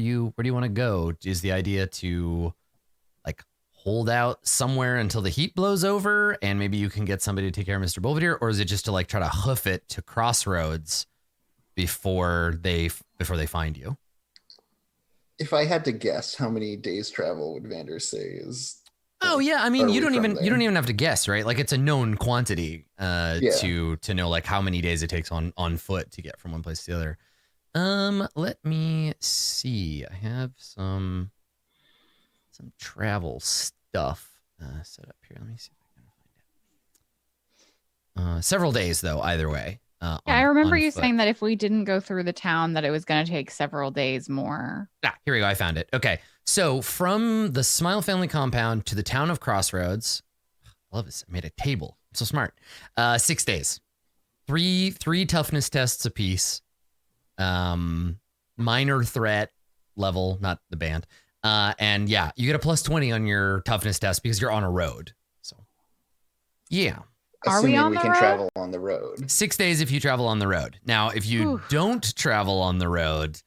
you want to go? Is the idea to like hold out somewhere until the heat blows over, and maybe you can get somebody to take care of Mr. Belvedere, or is it just to like try to hoof it to Crossroads before they find you? If I had to guess, how many days travel would Vander say is? Oh yeah, I mean Are you we don't from even there? have to guess, right? Like it's a known quantity to know like how many days it takes on foot to get from one place to the other. Let me see. I have some travel stuff set up here. Let me see if I can find it. Several days though, either way. Yeah, I remember you foot. saying that if we didn't go through the town, that it was going to take several days more. Here we go. I found it. Okay. So from the Smile family compound to the town of Crossroads, I love this. I made a table. I'm so smart. 6 days. Three toughness tests apiece. Minor threat level, not the band. And yeah, you get a +20 on your toughness test because you're on a road. So yeah. Are we Assuming on we the can road? travel on the road. 6 days if you travel on the road. Now, if you don't travel on the road,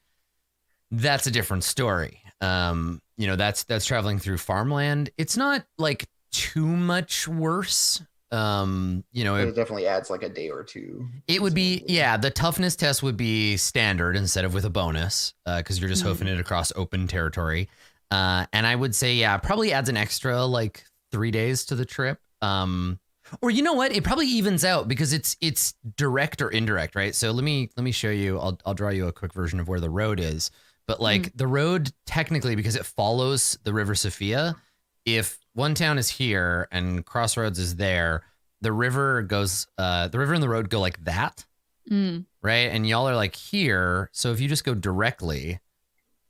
that's a different story. That's traveling through farmland. It's not like too much worse. But it definitely adds like a day or two. It would be, the toughness test would be standard instead of with a bonus, because you're just hoofing it across open territory. And I would say, probably adds an extra like 3 days to the trip. Or you know what? It probably evens out because it's direct or indirect, right? So let me show you. I'll draw you a quick version of where the road is. but like the road technically, because it follows the River Sophia, if one town is here and Crossroads is there, the river and the road go like that, right? And y'all are like here. So if you just go directly,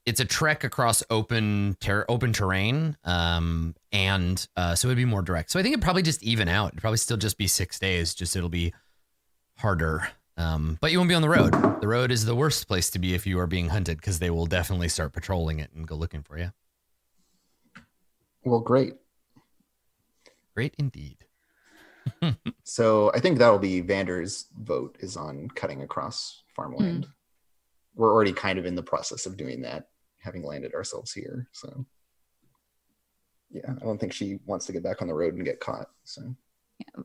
it's a trek across open terrain. So it'd be more direct. So I think it'd probably just even out. It'd probably still just be 6 days, just it'll be harder. But you won't be on the road. The road is the worst place to be if you are being hunted, because they will definitely start patrolling it and go looking for you. Well, great. Great indeed. So I think that'll be Vander's vote, is on cutting across farmland. We're already kind of in the process of doing that, having landed ourselves here. So yeah, I don't think she wants to get back on the road and get caught. So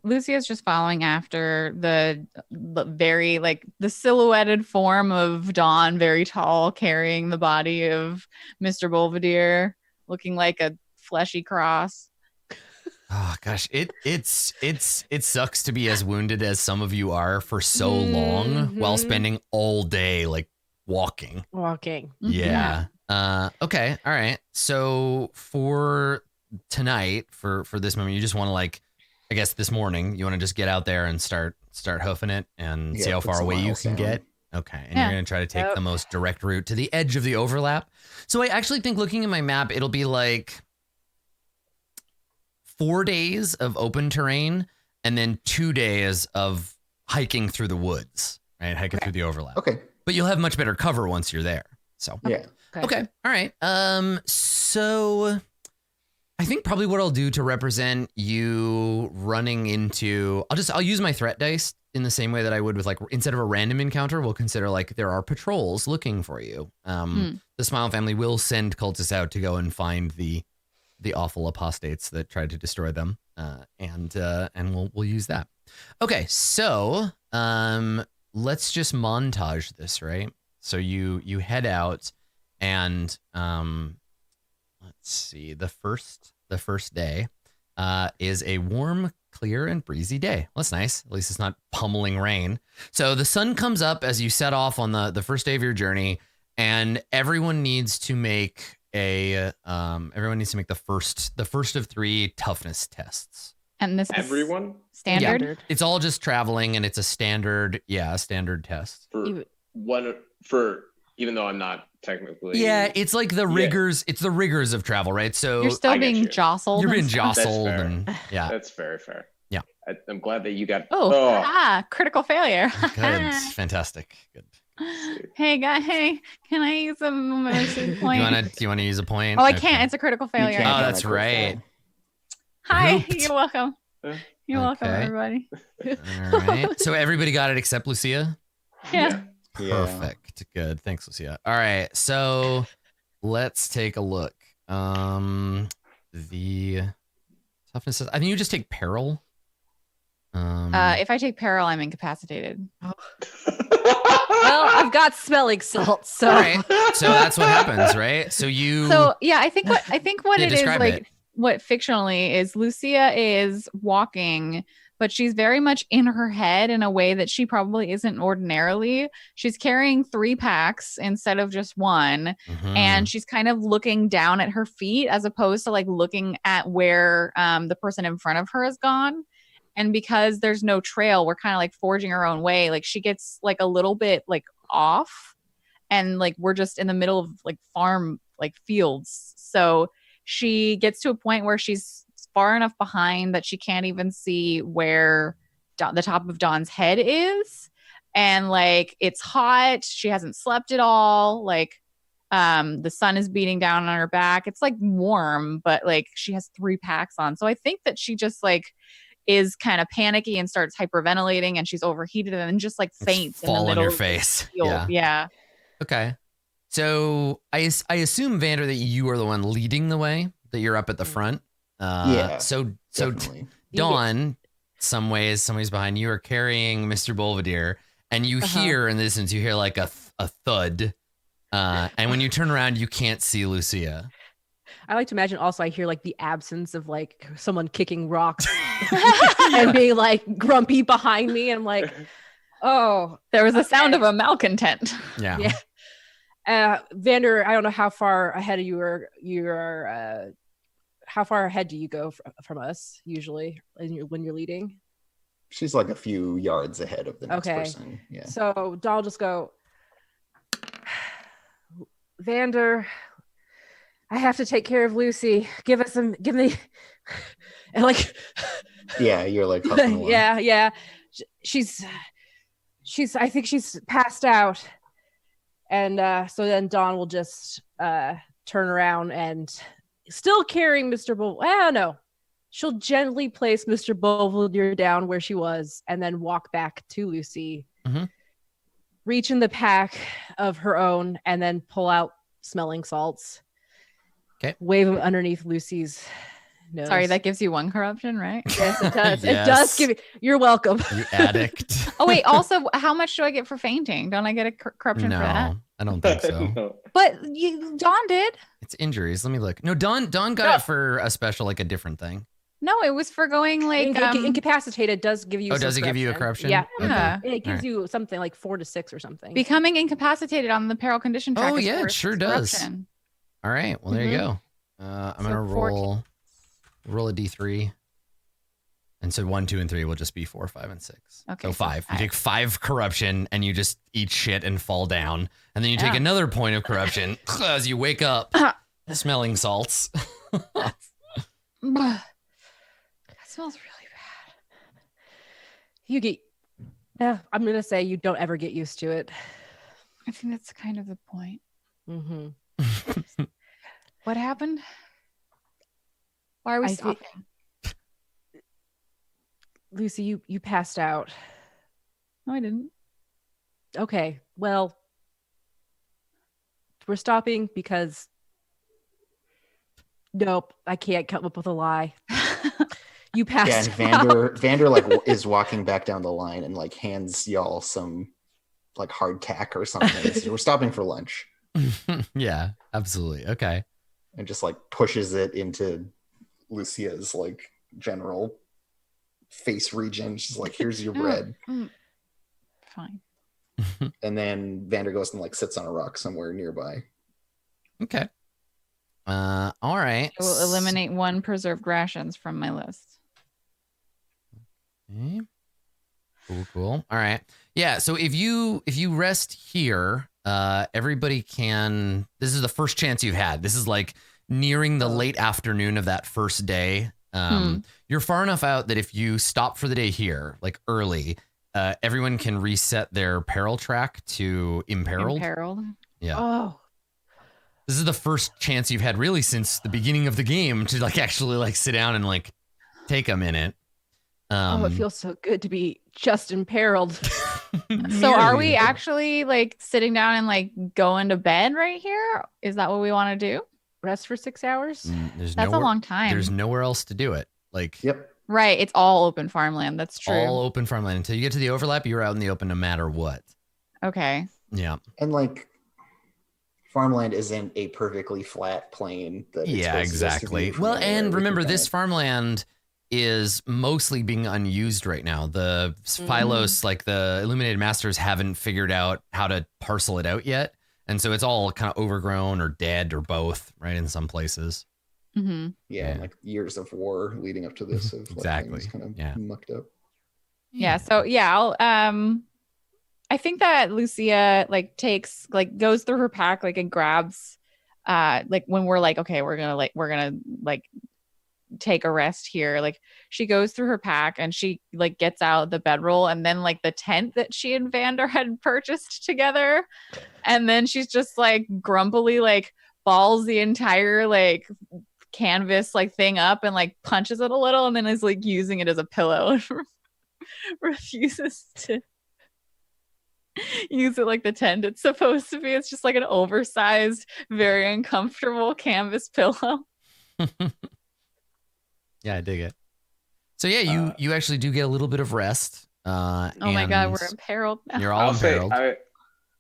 Lucia's just following after the very like the silhouetted form of Dawn, very tall, carrying the body of Mr. Belvedere, looking like a fleshy cross. Oh gosh, it sucks to be as wounded as some of you are for so long while spending all day like walking. Yeah. Okay. All right. So for tonight, for this moment, you just want to like, I guess this morning, you want to just get out there and start hoofing it and see how far away you can get. Okay. And you're going to try to take the most direct route to the edge of the overlap. So I actually think, looking at my map, it'll be like 4 days of open terrain and then 2 days of hiking through the woods, right? Hiking through the overlap. okay. But you'll have much better cover once you're there. So Yeah. okay. All right. So I think probably what I'll do to represent you running into, I'll use my threat dice in the same way that I would with, like, instead of a random encounter, we'll consider like there are patrols looking for you. The Smile family will send cultists out to go and find the awful apostates that tried to destroy them. And we'll use that. Okay. So, let's just montage this, right? So you head out and, let's see, the first day is a warm, clear, and breezy day. Well, that's nice. At least it's not pummeling rain. So the sun comes up as you set off on the first day of your journey, and everyone needs to make the first of 3 toughness tests. And this Everyone? is standard. Yeah, it's all just traveling, and it's a standard test. For even though I'm not technically. Yeah, it's like the rigors. It's the rigors of travel, right? So You're still I get being you. jostled. you're being and stuff. jostled, That's fair. and yeah, That's very fair. Yeah. I'm glad that you got. Critical failure. good, fantastic, good. Hey, hey, can I use a medicine point? Do you want to use a point? Oh, I Okay. can't. It's a critical failure. can't. Oh, that's right. Hi, Grouped. you're welcome. You're welcome, Okay. everybody. All right. So everybody got it except Lucia? Yeah. Yeah. Perfect. Good. Thanks, Lucia. All right. So let's take a look. The toughness is, I think you just take peril. If I take peril, I'm incapacitated. Well, I've got smelling salts, so all right. So that's what happens, right? So Yeah, I think what Yeah, it is describe like it. what fictionally is Lucia is walking, but she's very much in her head in a way that she probably isn't ordinarily. She's carrying 3 packs instead of just one. Mhm. And she's kind of looking down at her feet as opposed to like looking at where the person in front of her has gone. And because there's no trail, we're kind of like forging our own way. Like she gets like a little bit like off, and like we're just in the middle of like farm like fields. So she gets to a point where she's far enough behind that she can't even see where the top of Dawn's head is. And like it's hot. She hasn't slept at all. Like the sun is beating down on her back. It's like warm, but like she has 3 packs on. So I think that she just like is kind of panicky and starts hyperventilating, and she's overheated and then just like faints in the fall on middle your of the face. field. Yeah. Okay. So I assume, Vander, that you are the one leading the way, that you're up at the front. Yeah, So Definitely. Dawn, some ways behind you, are carrying Mr. Belvedere, and you hear in the distance, you hear like a thud. And when you turn around, you can't see Lucia. I like to imagine also I hear like the absence of like someone kicking rocks and being like grumpy behind me. And I'm like, oh, There was a sound of a malcontent. Yeah. Yeah. Vander, I don't know how far ahead of how far ahead do you go from us usually when you're leading? She's like a few yards ahead of the next Okay. person. Yeah. So Dahl just go, Vander, I have to take care of Lucy. Give me, and like, yeah, you're like huffing along. yeah. She's, I think she's passed out. And so then Dawn will just turn around and still carrying Mr. No. She'll gently place Mr. Boulevardier down where she was and then walk back to Lucy, reach in the pack of her own and then pull out smelling salts. Okay. Wave them underneath Lucy's nose. Sorry, that gives you 1 corruption, right? Yes, it does. Yes. It does give you. You're welcome. You addict. Oh wait, also, how much do I get for fainting? Don't I get a corruption for that? No, I don't think so. No. But Dawn did. It's injuries. Let me look. No, Dawn got it for a special, like a different thing. No, it was for going like Incapacitated does give you. Oh, some does it give you a corruption? Yeah. Yeah. It gives you something like 4 to 6 or something. becoming incapacitated on the peril condition track. Oh, is yeah, it worth sure does. corruption. All right. Well, there you go. I'm So gonna 14. roll a d3, and so 1, 2, and 3 will just be 4, 5, and 6. Okay, So so 5. You five. take 5 corruption, and you just eat shit and fall down, and then you take Yeah. another point of corruption as you wake up, smelling salts. That smells really bad. You get. Yeah, I'm gonna say you don't ever get used to it. I think that's kind of the point. Mm-hmm. What happened? Why are we I stopping? Lucy, you passed out. No, I didn't. Okay, well, we're stopping because. Nope, I can't come up with a lie. You Yeah, passed and out. Vander like is walking back down the line and like hands y'all some like hardtack or something. He says, we're stopping for lunch, Yeah, absolutely. Okay. and just like pushes it into Lucia's like general face region. She's like, here's your bread. Fine. And then Vander goes and like sits on a rock somewhere nearby. Okay. All right. I will eliminate 1 preserved rations from my list. Okay. Cool. All right. Yeah. So if you rest here, everybody can. This is the first chance you've had. This is like nearing the late afternoon of that first day. You're far enough out that if you stop for the day here, like early, everyone can reset their peril track to imperiled. Imperiled. Yeah. Oh, This is the first chance you've had really since the beginning of the game to like actually like sit down and like take a minute. it feels so good to be just imperiled. So are we Nearly. actually like sitting down and like going to bed right here? Is that what we want to do? Rest for 6 hours. There's That's a long time. There's nowhere else to do it. Like Yep. Right. It's all open farmland. That's true. all open farmland until you get to the overlap. You're out in the open no matter what. Okay. Yeah. And like farmland isn't a perfectly flat plain that it's Yeah, supposed to just exactly. be from Well, anywhere. and We remember, can this farmland is mostly being unused right now. The Phylos, like the Illuminated Masters, haven't figured out how to parcel it out yet. And so it's all kind of overgrown or dead or both, right, in some places. Mm-hmm. Yeah, and like years of war leading up to this have like, Exactly. things kind of Yeah. mucked up. Yeah. So yeah, I think that Lucia like goes through her pack like and grabs like when we're like, okay, we're gonna take a rest here. Like she goes through her pack and she like gets out the bedroll and then like the tent that she and Vander had purchased together. And then she's just like grumpily like balls the entire like canvas like thing up and like punches it a little and then is like using it as a pillow and refuses to use it like the tent it's supposed to be. It's just like an oversized, very uncomfortable canvas pillow. Yeah, I dig it. So yeah, you actually do get a little bit of rest. Oh my god, we're imperiled now. You're all I'll say imperiled.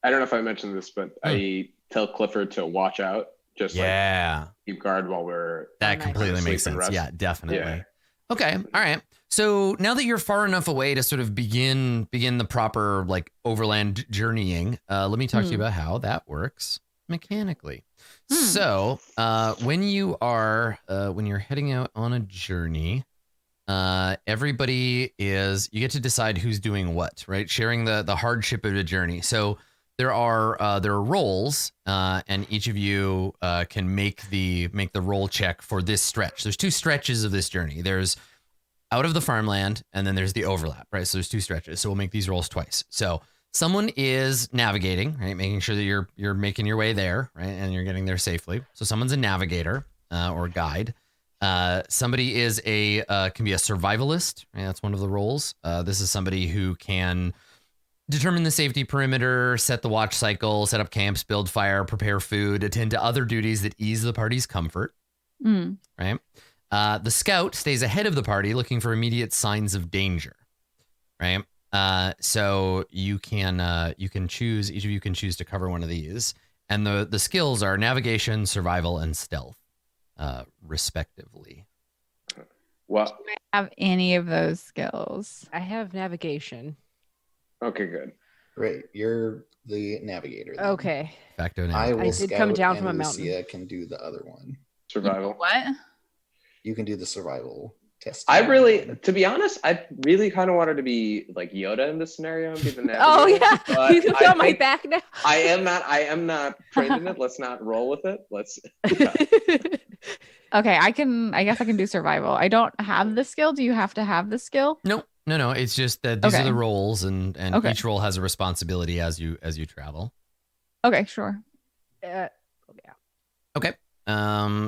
I don't know if I mentioned this, but I tell Clifford to watch out, just like keep guard while we're that nice. completely Sleep makes and sense. rest. Yeah, definitely. Yeah. Okay. All right. So now that you're far enough away to sort of begin the proper like overland journeying, let me talk to you about how that works. mechanically. So when you're heading out on a journey, everybody you get to decide who's doing what, right? Sharing the hardship of the journey. So there are roles, and each of you can make the roll check for this stretch. There's 2 stretches of this journey. There's out of the farmland, and then there's the overlap, right? So there's 2 stretches. So we'll make these rolls twice. So someone is navigating, right? Making sure that you're making your way there, right? And you're getting there safely. So someone's a navigator or guide. Somebody can be a survivalist, right? That's one of the roles. This is somebody who can determine the safety perimeter, set the watch cycle, set up camps, build fire, prepare food, attend to other duties that ease the party's comfort, right? The scout stays ahead of the party looking for immediate signs of danger, right? So you can choose, each of you can choose to cover one of these. And the skills are navigation, survival, and stealth, respectively. Well, Do I have any of those skills? I have navigation. okay, good. Great. You're the navigator. then. Okay. Facto I navigation. will did come scout down and from a mountain. Lucia can do the other one. Survival. What? You can do the survival test. To be honest, I really kind of wanted to be like Yoda in this scenario and be the navigator. Oh yeah, but you can I feel my think back now. I am not trained in it. Let's not roll with it. Let's. Okay, I guess I can do survival. I don't have the skill. Do you have to have the skill? No. It's just that these are Okay. the roles, and Okay. each role has a responsibility as you travel. Okay, sure. Yeah. Okay.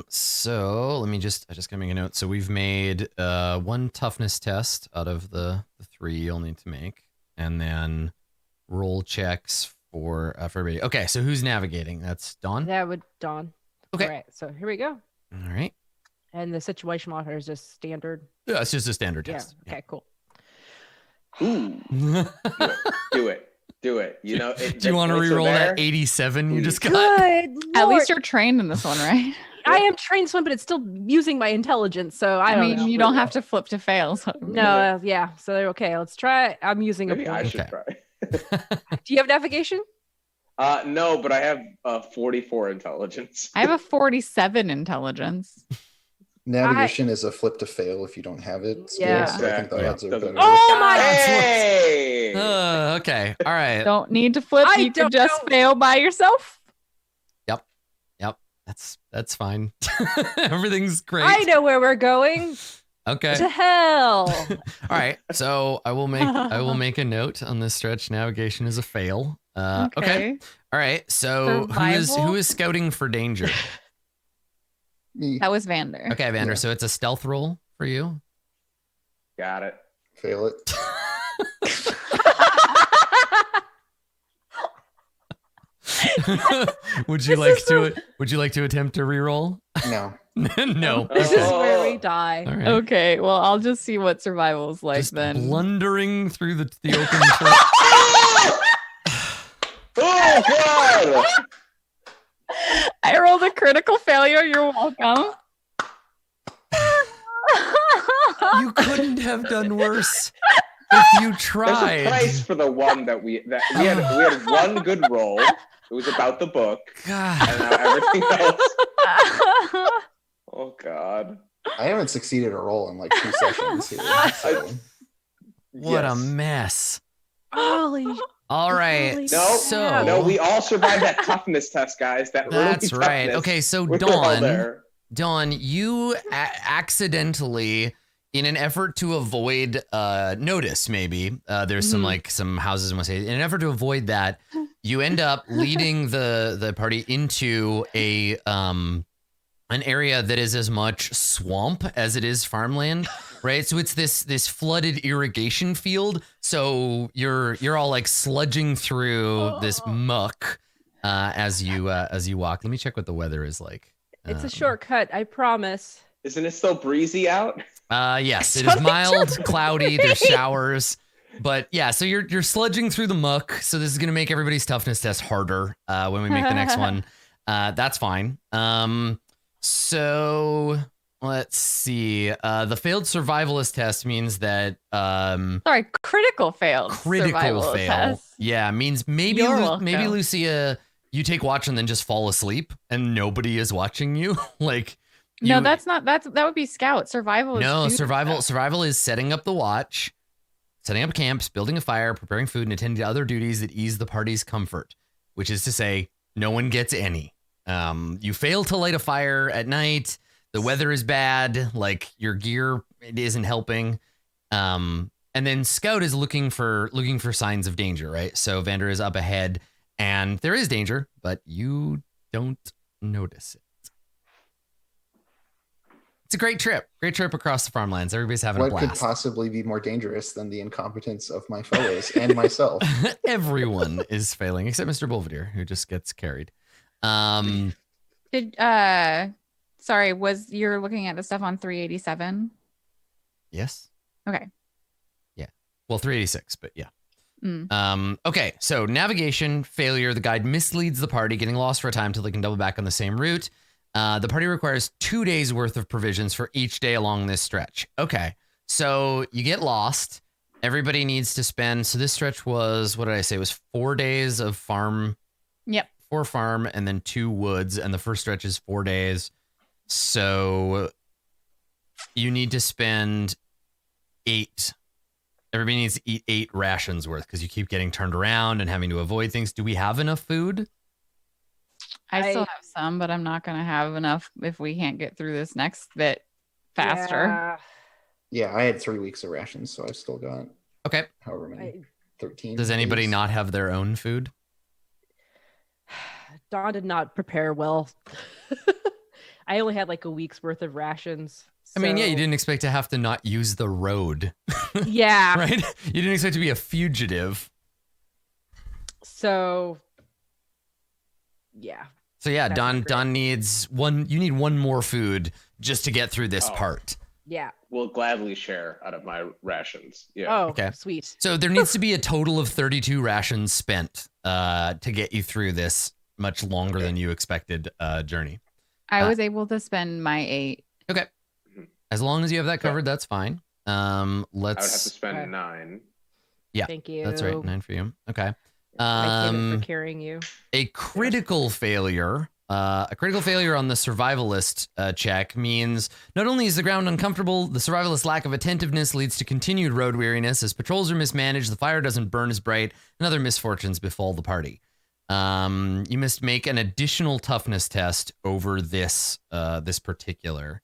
So I just gotta make a note. So we've made 1 toughness test out of the 3 you'll need to make, and then roll checks for everybody. Okay, so who's navigating? That's Dawn. That would Dawn. Okay. All right. So here we go. All right. And the situation monitor is just standard. Yeah, it's just a standard Yeah. test. Okay. Cool. Ooh, Yeah. do it. You know. Do you want to re-roll that 87 you just got? Good. At least Lord. you're trained in this one, right? I am trained swim, but it's still using my intelligence. So I I don't mean, know. you don't have to flip to fail. So. No. Yeah. So they're okay. Let's try. I'm using Maybe a I point. should Okay. try. Do you have navigation? No, but I have 44 intelligence. I have a 47 intelligence. Navigation is a flip to fail if you don't have it. Still, Yeah. So I think the Exactly. odds are Doesn't better. Oh my! Hey! Okay. All right. Don't need to flip. I You can don't just know. fail by yourself. That's fine. Everything's great. I know where we're going. Okay. To hell. All right. So I will make a note on this stretch. Navigation is a fail. Okay. All right. So Survival? who is scouting for danger? Me. That was Vander. Okay, Vander. Yeah. So it's a stealth roll for you. Got it. Fail it. Would you like to attempt to reroll? No. No. This is Oh. where we die. All right. Okay, well, I'll just see what survival is like Just then. blundering through the open door. Oh God! I rolled a critical failure. You're welcome. You couldn't have done worse if you There's a tried. price for the one that we had one good roll. It was about the book, God. and now everything else. Oh God! I haven't succeeded a roll in like 2 sessions here. So. What a Yes. mess. Holy. All right. Holy No, So No, we all survived that toughness test, guys. That early that's right. toughness. Okay, so We were all there. Dawn, you accidentally, in an effort to avoid notice, maybe there's some houses in West Haven. In an effort to avoid that, you end up leading the party into an area that is as much swamp as it is farmland, right? So it's this flooded irrigation field. So you're all like sludging through this muck as you walk. Let me check what the weather is like. It's a shortcut, I promise. Isn't it still breezy out? Yes, it is mild, cloudy. There's showers, but yeah. So you're sludging through the muck. So this is gonna make everybody's toughness test harder when we make the next one. That's fine. So let's see. The failed survivalist test means that Sorry, critical failed. critical survival fail. test. Yeah, means maybe You're welcome. maybe Lucia, you take watch and then just fall asleep and nobody is watching you. Like, no, that would be scout. Survival is no food survival. stuff. Survival is setting up the watch, setting up camps, building a fire, preparing food, and attending to other duties that ease the party's comfort, which is to say, no one gets any. You fail to light a fire at night. The weather is bad. Like, your gear, it isn't helping. And then Scout is looking for signs of danger, right? So Vander is up ahead, and there is danger, but you don't notice it. It's a great trip across the farmlands. Everybody's having a What blast. could possibly be more dangerous than the incompetence of my fellows and myself? Everyone is failing except Mr. Belvedere, who just gets carried. Sorry, was you're looking at the stuff on 387? Yes. Okay. Yeah. Well, 386, but yeah. Mm. Okay, so navigation failure. The guide misleads the party, getting lost for a time till they can double back on the same route. The party requires 2 days worth of provisions for each day along this stretch. Okay, so you get lost. Everybody needs to spend. So this stretch was, what did I say? It was 4 days of farm. Yep. 4 farm and then 2 woods. And the first stretch is 4 days. So you need to spend 8. Everybody needs to eat 8 rations worth because you keep getting turned around and having to avoid things. Do we have enough food? I still have some, but I'm not going to have enough if we can't get through this next bit faster. Yeah, I had 3 weeks of rations, so I've still got Okay. however many. 13. Does anybody days. not have their own food? Dawn did not prepare well. I only had like a week's worth of rations. I mean, yeah, you so- didn't expect to have to not use the road, Yeah. right? You didn't expect to be a fugitive. So, yeah. So yeah, That's Don great. needs one. You need one more food just to get through this part. Yeah. Will gladly share out of my rations. Yeah. Oh, Okay. sweet. So there needs to be a total of 32 rations spent to get you through this much longer than you expected journey. I was able to spend my 8. Okay. As long as you have that covered, that's fine. Let's. I would have to spend Okay. 9. Yeah, Thank you. That's right. 9 for you. Okay. My payment for carrying you. A critical failure. A critical failure on the survivalist check means not only is the ground uncomfortable, the survivalist's lack of attentiveness leads to continued road weariness. As patrols are mismanaged, the fire doesn't burn as bright, and other misfortunes befall the party. You must make an additional toughness test over this particular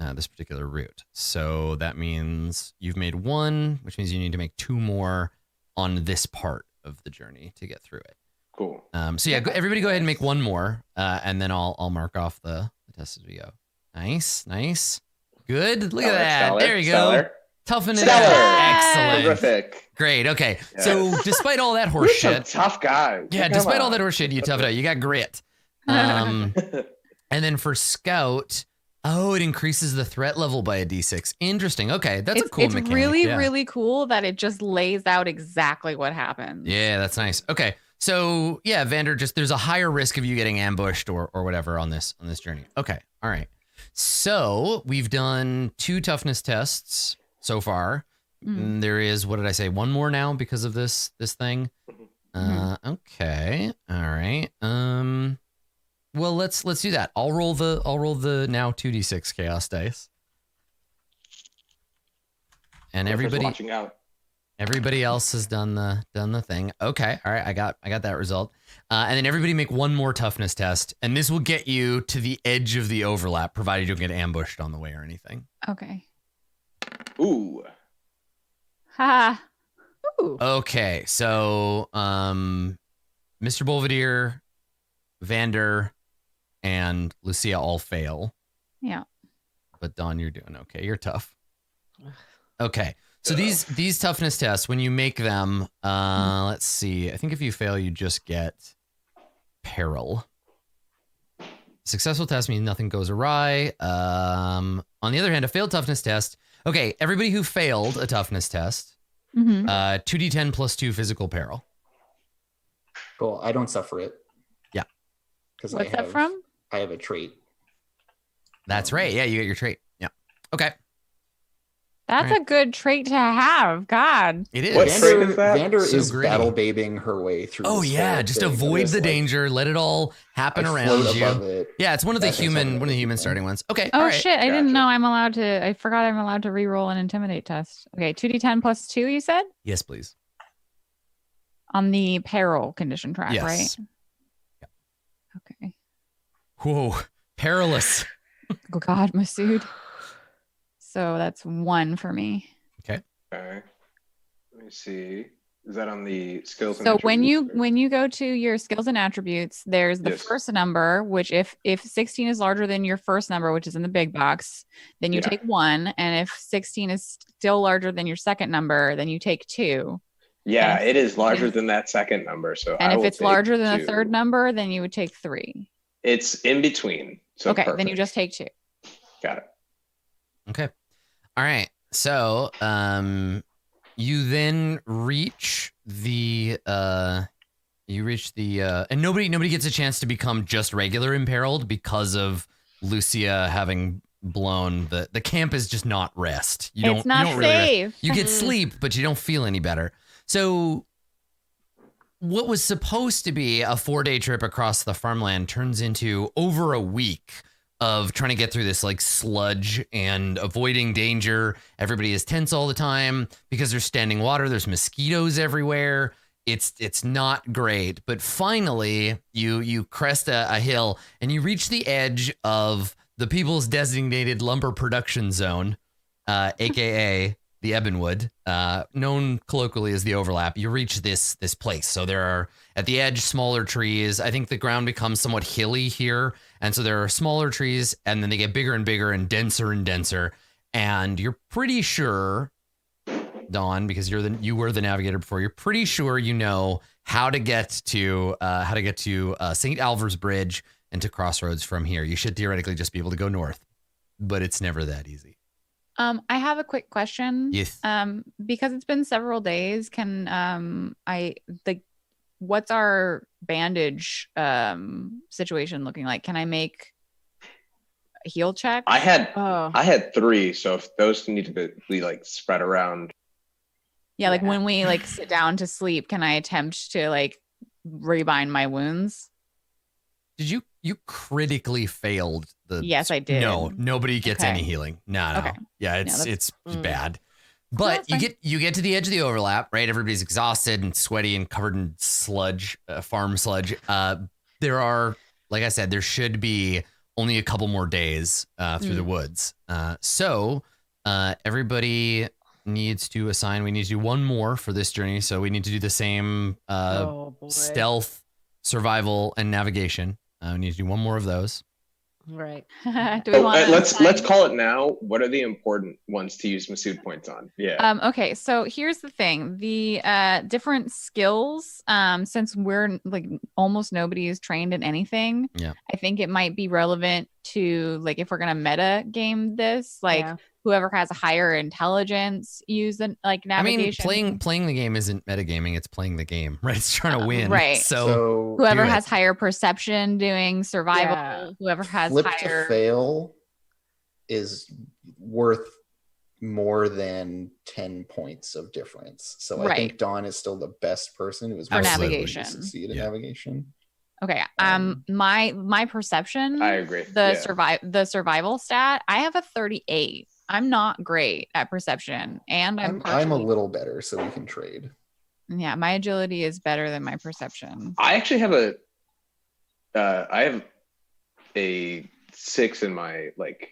route. So that means you've made 1, which means you need to make 2 more on this part of the journey to get through it. Cool. So yeah, everybody go ahead and make 1 more, and then I'll mark off the test as we go. Nice. Good. Look at that. Stellar, There you go. stellar. Toughen it Stellar. out. Excellent. Terrific. Great. Okay. Yes. So despite all that You're horse some shit, tough guy. yeah, Come despite all on. that horse shit, you toughed it out. You got grit. And then for Scout, it increases the threat level by a d6. Interesting. Okay, that's a cool It's mechanic. really, yeah. really cool that it just lays out exactly what happens. Yeah, that's nice. Okay. So yeah, Vander, just there's a higher risk of you getting ambushed or whatever on this journey. Okay. All right. So we've done 2 toughness tests so far. Mm. There is, what did I say? 1 more now because of this thing. Okay. All right. Well, let's do that. I'll roll the now 2d6 chaos dice. And Jennifer's watching out. everybody else has done the thing. Okay. All right. I got that result. And then everybody make 1 more toughness test, and this will get you to the edge of the overlap, provided you don't get ambushed on the way or anything. Okay. Ooh. Ha. Ooh. Okay. So, Mr. Belvedere, Vander, and Lucia all fail. Yeah. But Dawn, you're doing okay. You're tough. Okay. So these toughness tests, when you make them, let's see. I think if you fail, you just get peril. Successful test means nothing goes awry. On the other hand, a failed toughness test. Okay, everybody who failed a toughness test, Mhm. 2d10 plus 2 physical peril. Cool. I don't suffer it. Yeah. Because What's that from? I have a trait. That's right. Yeah, you get your trait. Yeah. Okay. That's Right. a good trait to have. God. It is. What trait is that? Vander So is gritty. battle babing her way through. Oh this yeah, whole just thing. avoid It's the like, danger. Let it all happen I around float you. above it. Yeah, it's one of the That can summon human other human people. starting ones. Okay. Oh all right. shit! I didn't Gotcha. know I'm allowed to. I forgot I'm allowed to re-roll an intimidate test. Okay, 2d10 plus 2. You said Yes, please. on the peril condition track, Yes. right? Okay. Whoa, perilous. Oh God, Masood. So that's 1 for me. Okay. Let me see. Is that on the skills? So and when attributes? you go to your skills and attributes, there's the Yes. first number, which if 16 is larger than your first number, which is in the big box, then you Yeah. take 1, and if 16 is still larger than your second number, then you take 2. Yeah, and if it is 16 larger is- than that second number. So And I if will it's take larger than 2. the third number, then you would take 3. It's in between. So Okay, then you perfect. just take 2. Got it. Okay. All right. So, you then reach the and nobody gets a chance to become just regular imperiled because of Lucia having blown the camp is just not rest. It's not you don't really rest. safe. You get sleep, but you don't feel any better. So what was supposed to be a 4-day trip across the farmland turns into over a week of trying to get through this like sludge and avoiding danger. Everybody is tense all the time because there's standing water. There's mosquitoes everywhere. It's not great. But finally, you crest a hill and you reach the edge of the people's designated lumber production zone, aka the Ebonwood, known colloquially as the Overlap. You reach this place. So there are at the edge smaller trees. I think the ground becomes somewhat hilly here, and so there are smaller trees, and then they get bigger and bigger and denser. And you're pretty sure, Dawn, because you were the navigator before. You're pretty sure you know how to get to St. Alvar's Bridge and to Crossroads from here. You should theoretically just be able to go north, but it's never that easy. I have a quick question. Yes. Because it's been several days, what's our bandage situation looking like? Can I make a heal check? I had Oh, 3, so if those need to be like spread around. Yeah, like Yeah. when we like sit down to sleep, can I attempt to like rebind my wounds? Did you critically failed the Yes, I did. No, nobody gets Okay. any healing. No. Okay. Yeah, that's- it's Mm. bad. No, But that's fine. you get to the edge of the overlap, right? Everybody's exhausted and sweaty and covered in sludge, farm sludge. There are, like I said, there should be only a couple more days through the woods. So everybody needs to assign. We need to do one more for this journey. So we need to do the same oh boy. stealth, survival, and navigation. We need to do one more of those. Right. Do we want Let's call it now. What are the important ones to use Masood points on? Yeah. Okay, so here's the thing. The different skills, since we're like almost nobody is trained in anything, Yeah. I think it might be relevant to like if we're gonna meta game this, like Yeah. whoever has a higher intelligence use the like navigation. I mean, playing the game isn't metagaming, it's playing the game, right? It's trying to win. right. So Whoever do it. has higher perception doing survival, Yeah. whoever has flip higher to fail is worth more than 10 points of difference. So I Right. think Dawn is still the best person who is For most likely navigation. to succeed in Yeah. navigation. Okay. Um, My perception, I agree. the survival stat, I have a 38. I'm not great at perception, and I'm I'm a partially- little better, so we can trade. yeah. My agility is better than my perception. I actually have I have a 6 in my like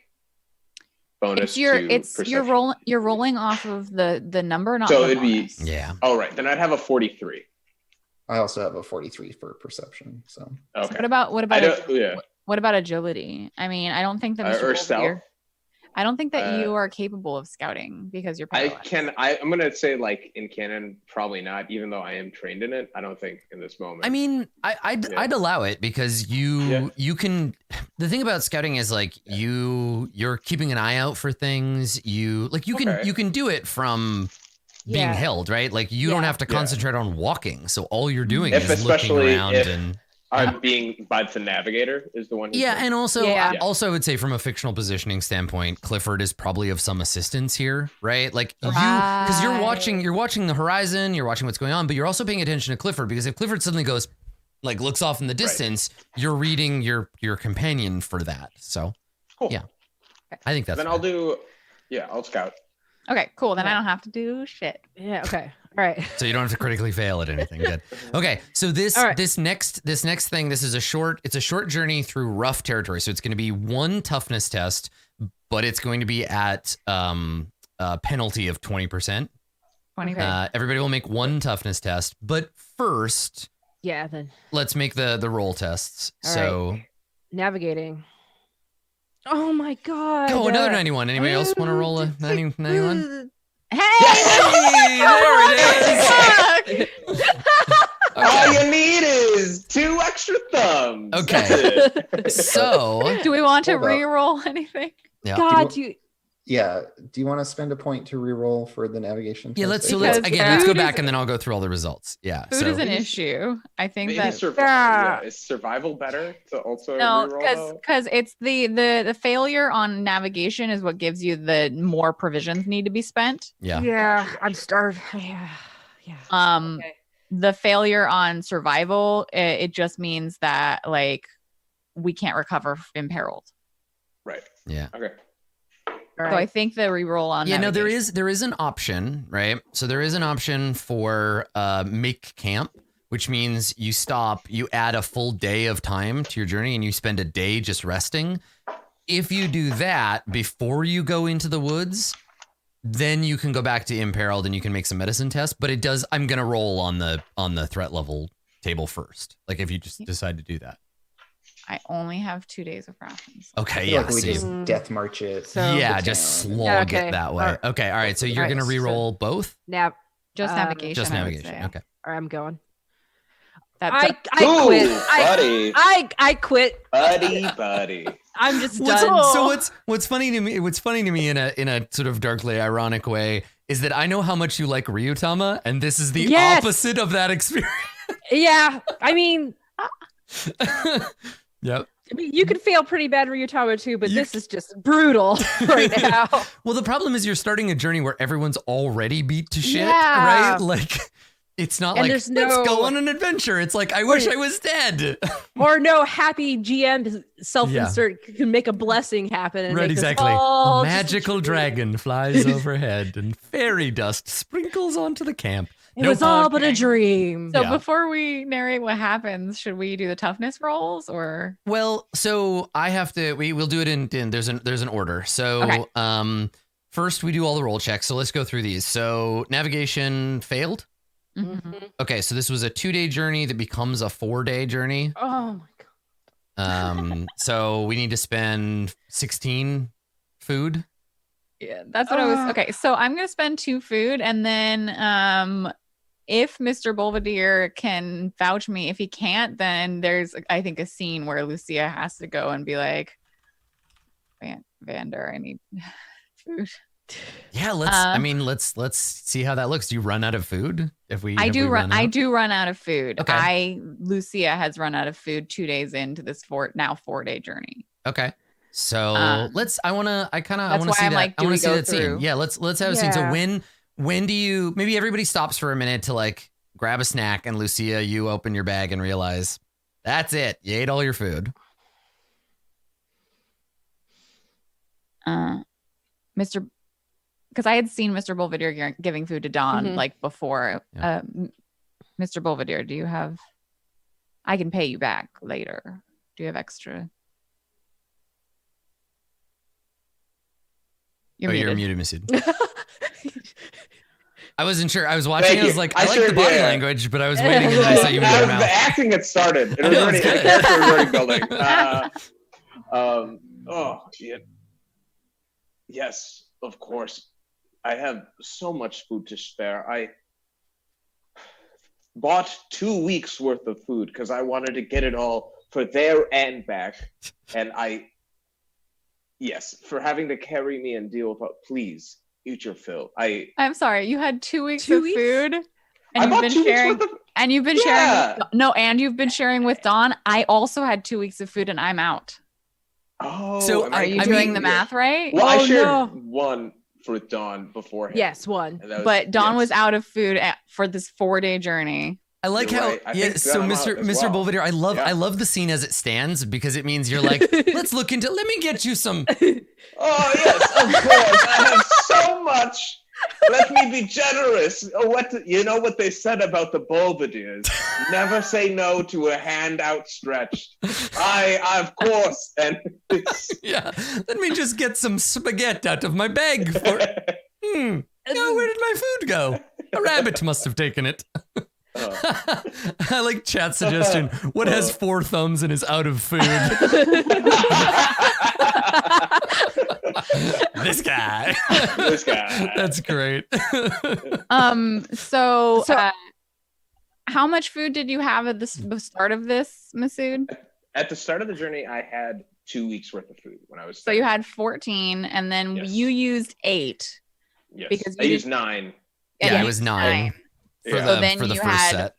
bonus. You're rolling off of the number, not So the it'd be- bonus. Yeah. Oh right, then I'd have a 43. I also have a 43 for perception. So So Okay. what I about don't, yeah. what about agility? I mean, I don't think that Mr. Or Goldbeard- stealth. I don't think that you Uh, are capable of scouting because you're I'm perilous. gonna say like in canon, probably not, even though I am trained in it. I don't think in this moment. I mean, I'd Yeah. I'd allow it because you can. The thing about scouting is like you're keeping an eye out for things. You Okay. can do it from being Yeah. held, right? Like you don't Yeah. have to Yeah. concentrate on walking, so all you're doing If is looking especially around if- and Being by the navigator is the one. Yeah, and also, Yeah. also I would say from a fictional positioning standpoint, Clifford is probably of some assistance here, right? Like you, because you're watching the horizon, you're watching what's going on, but you're also paying attention to Clifford, because if Clifford suddenly goes, like looks off in the distance, you're reading your companion for that. So Cool. Yeah, I think that's. Then I'll scout. Okay, cool. Then I Yeah. don't have to do shit. Yeah. Okay. All right. So you don't have to critically fail at anything. Good. Okay. So this next thing, it's a short journey through rough territory. So it's going to be one toughness test, but it's going to be at a penalty of 20%. 20. Everybody will make one toughness test, but first, Yeah. Then let's make the roll tests. All So navigating. Oh my god. oh, another 91. Anybody else want to roll a 91? Hey! Hey, there it is. All you need is 2 extra thumbs. Okay. That's it. So Do we want to Hold up. re-roll anything? yeah. God, you. Yeah. Do you want to spend a point to reroll for the navigation? Yeah, test? Because let's go food back is- and then I'll go through all the results. Yeah. Food so is an issue. I think Maybe that is survival better to also no, reroll? because it's the failure on navigation is what gives you the more provisions need to be spent. yeah. Yeah, I'm starved. Yeah. Yeah. Okay. The failure on survival, it just means that like we can't recover imperiled. Right. Yeah. Okay. All So I right. think the reroll on Yeah, no, navigation. there is an option, right? So there is an option for make camp, which means you add a full day of time to your journey and you spend a day just resting. If you do that before you go into the woods, then you can go back to imperiled and you can make some medicine tests, but I'm going to roll on the threat level table first. Like if you just decide to do that. I only have 2 days of rations. I Okay, feel yeah, like we see. just death march it. So- Yeah, to just town. slog okay. it that way. All right. Okay, all right. So you're All right, going to re-roll both? Nav. Just navigation. Just I would navigation. say. Okay. All right, I'm going. That's I Ooh, quit. buddy. I quit. Buddy. I'm just What's, done. so what's funny to me? What's funny to me in a sort of darkly ironic way is that I know how much you like Ryutama, and this is the Yes. opposite of that experience. Yeah. I mean, Yep. you could fail pretty bad Ryutama too, but this is just brutal right now. Well, the problem is you're starting a journey where everyone's already beat to shit, Yeah. right? Like, it's not And like there's let's go no- on an adventure. It's like I wish I was dead. Or no happy GM self-insert can make a blessing happen. And Right, make this exactly. all A just magical dragon flies overhead, and fairy dust sprinkles onto the camp. It Nope. was all but a Okay. dream. So Yeah. before we narrate what happens, should we do the toughness rolls or? Well, so I have to. We'll do it in there's an order. So Okay. first we do all the roll checks. So let's go through these. So navigation failed. Mhm. Okay, so this was a 2-day journey that becomes a 4-day journey. Oh my god. So we need to spend 16 food. Yeah, that's what I was. Okay, so I'm gonna spend 2 food, and then if Mr. Belvedere can vouch me, if he can't, then there's I think a scene where Lucia has to go and be like, Vander, I need food. Yeah, let's see how that looks. Do you run out of food? I do run out of food. Okay. Lucia has run out of food 2 days into this 4-day journey. Okay. So I want to see why I'm that. like, I do want we to see go that scene. through? Yeah, let's have a scene. So Yeah. when do you, maybe everybody stops for a minute to like grab a snack, and Lucia, you open your bag and realize that's it. You ate all your food. Mr. Because I had seen Mr. Belvedere giving food to Dawn Mhm. like before. Yeah. Mr. Belvedere, do you have? I can pay you back later. Do you have extra? You're You're muted. muted, I wasn't sure. I was watching. Thank I was you. like, I I like sure the body did. language, but I was waiting until I saw you move your The mouth. acting had started. It I was know, already, it's the good. character was already building. Oh, yeah. Yes, of course. I have so much food to spare. I bought 2 weeks worth of food because I wanted to get it all for there and back. And yes, for having to carry me and deal with, please eat your fill. I'm sorry. You had 2 weeks 2 of weeks? food, And I you've bought been 2 weeks sharing. worth of. And you've been sharing. And you've been sharing with Dawn. I also had 2 weeks of food, and I'm out. Oh, So Are you doing the math right? Well, I Oh, shared no. one for Dawn beforehand. Yes, one. And that But Dawn was yes. out of food for this 4-day journey. I like You're how right. I yeah. think So I'm out Mr. as Mr. well. Belvedere, I Yeah. love the scene as it stands because it means you're like, let's look into. Let me get you some. Oh yes, of course. I have so much. Let me be generous. Oh, you know what they said about the Belvederes? Never say no to a hand outstretched. I of course, and Yeah, let me just get some spaghetti out of my bag. For no, where did my food go? A rabbit must have taken it. I like chat suggestion. What has 4 thumbs and is out of food? This guy. This guy. That's great. So how much food did you have at the start of this, Masood? At the start of the journey, I had 2 weeks worth of food when I was. So you had 14, and then Yes. you used 8. Yes. because I you used 9. Yeah, you it was used 9 for Yeah. So then the you first had- set.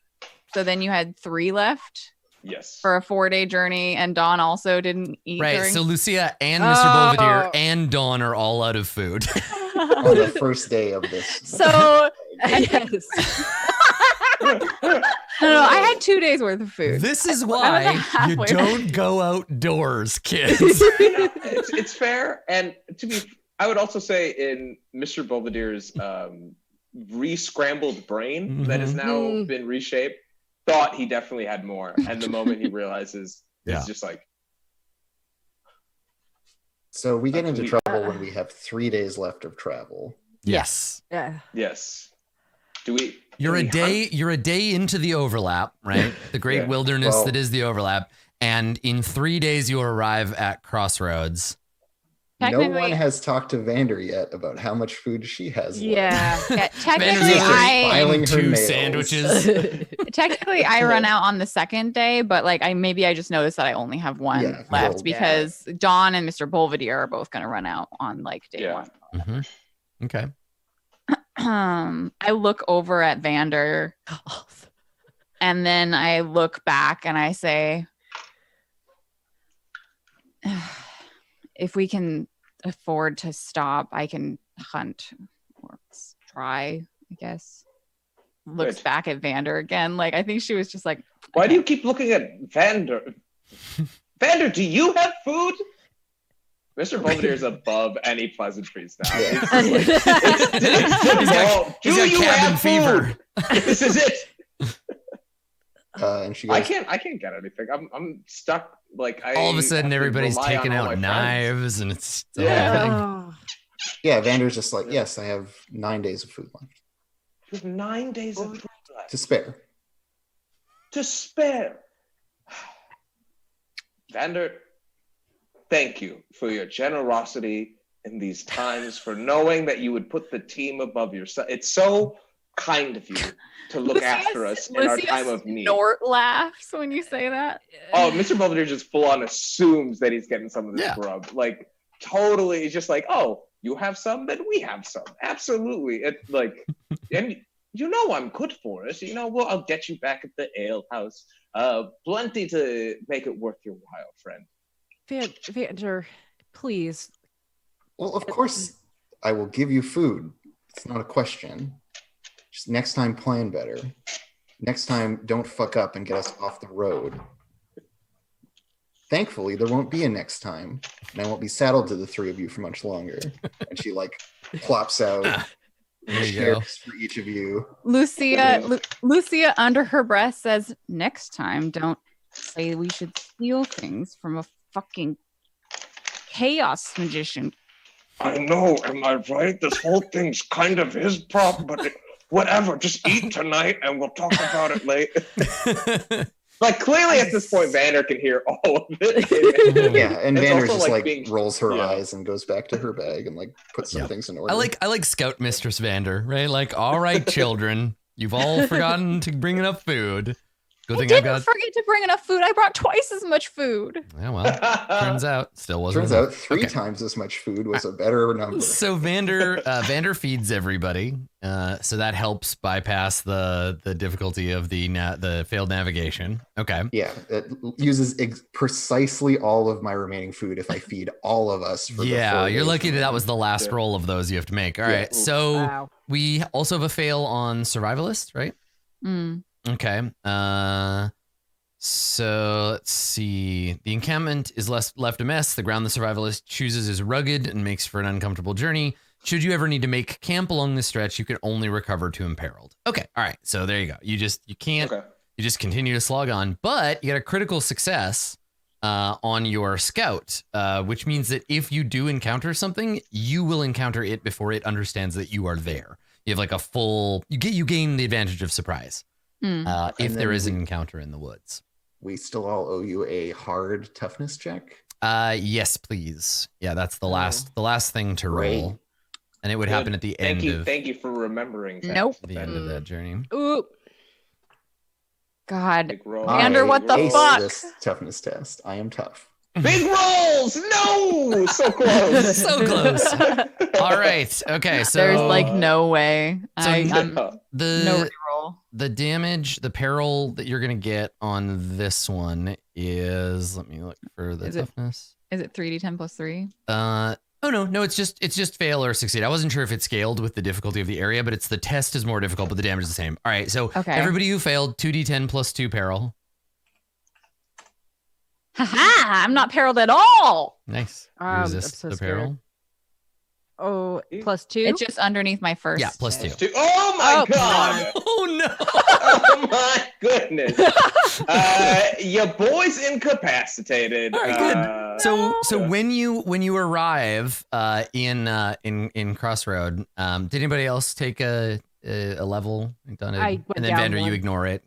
So then you had 3 left Yes. for a 4-day journey, and Dawn also didn't eat. Right. during- So Lucia and Mr. Belvedere and Dawn are all out of food. On the first day of this. So Yes. no, I had 2 days worth of food. This is I was why you halfway don't go outdoors, kids. It's fair, and I would also say in Mr. Belvedere's re-scrambled brain that has now Mhm. been reshaped, thought he definitely had more, and the moment he realizes, Yeah. it's just like, So we get into We- trouble when we have 3 days left of travel. Yes. Yeah. yes. Do we? You're do a we day hunt? you're a day into the overlap, right? The great Yeah. wilderness Well- that is the overlap. And in 3 days you arrive at Crossroads. No Technically- one has talked to Vander yet about how much food she has left. Yeah. Yeah, Vander's technically, just I filing her 2 nails. sandwiches. technically I run out on the second day, but like I just noticed that I only have one Yeah, left well, because Dawn and Mr. Belvedere are both gonna run out on like day Yeah. one. Mhm. Okay. I look over at Vander and then I look back and I say, if we can afford to stop, I can hunt or try, I guess. Looks Good. back at Vander again. Like, I think she was just like, Why do you keep looking at Vander? Vander, do you have food? Mr. Belvedere is above any pleasantries now. Yeah. It's just like, it's He's got- difficult. Do he's got you cabin have fever. food? This is it. And she goes, I can't get anything. I'm stuck. Like All of a have sudden to everybody's rely on taking all my out friends. knives and it's the Yeah. whole thing. Oh. yeah, Vander's just like, yes, I have 9 days of food left You have 9 days of food left to spare. to spare. Vander, thank you for your generosity in these times, for knowing that you would put the team above yourself. It's so kind of you to look after us in our time of need. Snort laughs when you say that. Oh, Mr. Belvedere just full on assumes that he's getting some of this Yeah. grub. Like, totally, he's just like, oh, you have some, then we have some. Absolutely. It's like, and you know I'm good for it. You know, well, I'll get you back at the ale house. Plenty to make it worth your while, friend. Vander, please. Well, of course, I will give you food. It's not a question. Just next time, plan better. Next time, don't fuck up and get us off the road. Thankfully, there won't be a next time, and I won't be saddled to the 3 of you for much longer. And she like plops out There you go. chairs for each of you. Lucia under her breath says, next time don't say we should steal things from a fucking chaos magician. I know, am I right? This whole thing's kind of his prop, but whatever. Just eat tonight, and we'll talk about it later. Like, clearly at this point, Vander can hear all of it. Yeah, and It's Vander also, just like being- rolls her yeah. eyes and goes back to her bag and like puts some Yeah. things in order. I like Scout Mistress Vander, right? Like, all right, children, you've all forgotten to bring enough food. Good I thing I've didn't got. forget to bring enough food. I brought twice as much food. Yeah, well, turns out still wasn't. Turns enough. out three Okay. times as much food was a better number. So Vander feeds everybody, so that helps bypass the difficulty of the failed navigation. Okay. Yeah, it uses precisely all of my remaining food if I feed all of us. For Yeah, the 4 you're days lucky that was the last Yeah. roll of those you have to make. All Yeah. right, so Wow. we also have a fail on survivalist, right? Mm. Okay. So let's see. The encampment is left a mess. The ground the survivalist chooses is rugged and makes for an uncomfortable journey. Should you ever need to make camp along this stretch, you can only recover to imperiled. Okay. All right. So there you go. You can't. Okay. You just continue to slog on, but you got a critical success on your scout, which means that if you do encounter something, you will encounter it before it understands that you are there. You have like a full. You gain the advantage of surprise Mm. if And there then is an encounter in the woods. We still all owe you a hard toughness check. Yes, please. Yeah, that's the last thing to Great. roll, and it would happen at the Thank end you. of Thank you for remembering that. Nope. the end of that journey. Ooh. God. Big roll. Vander, what the ace fuck? This toughness test. I am tough. Big rolls! No! So close. So close. All right. Okay. So There's like no way. So I'm No. the no reroll. the damage, the peril that you're gonna get on this one is. Let me look for the Is it- toughness. Is it 3d10 plus 3? Oh no, it's just fail or succeed. I wasn't sure if it scaled with the difficulty of the area, but it's the test is more difficult, but the damage is the same. All right, so Okay. everybody who failed, 2d10 plus 2 peril. Haha! I'm not periled at all. Nice. You I'm resist so the scared. peril. Oh, +2. It's just underneath my first. Yeah, plus 2. Oh my Oh, god! Oh no. Oh my goodness! Your boy's incapacitated. All right, good. So when you arrive in Crossroad, did anybody else take a level? Done it? I went And then down Vander, you one. ignore it.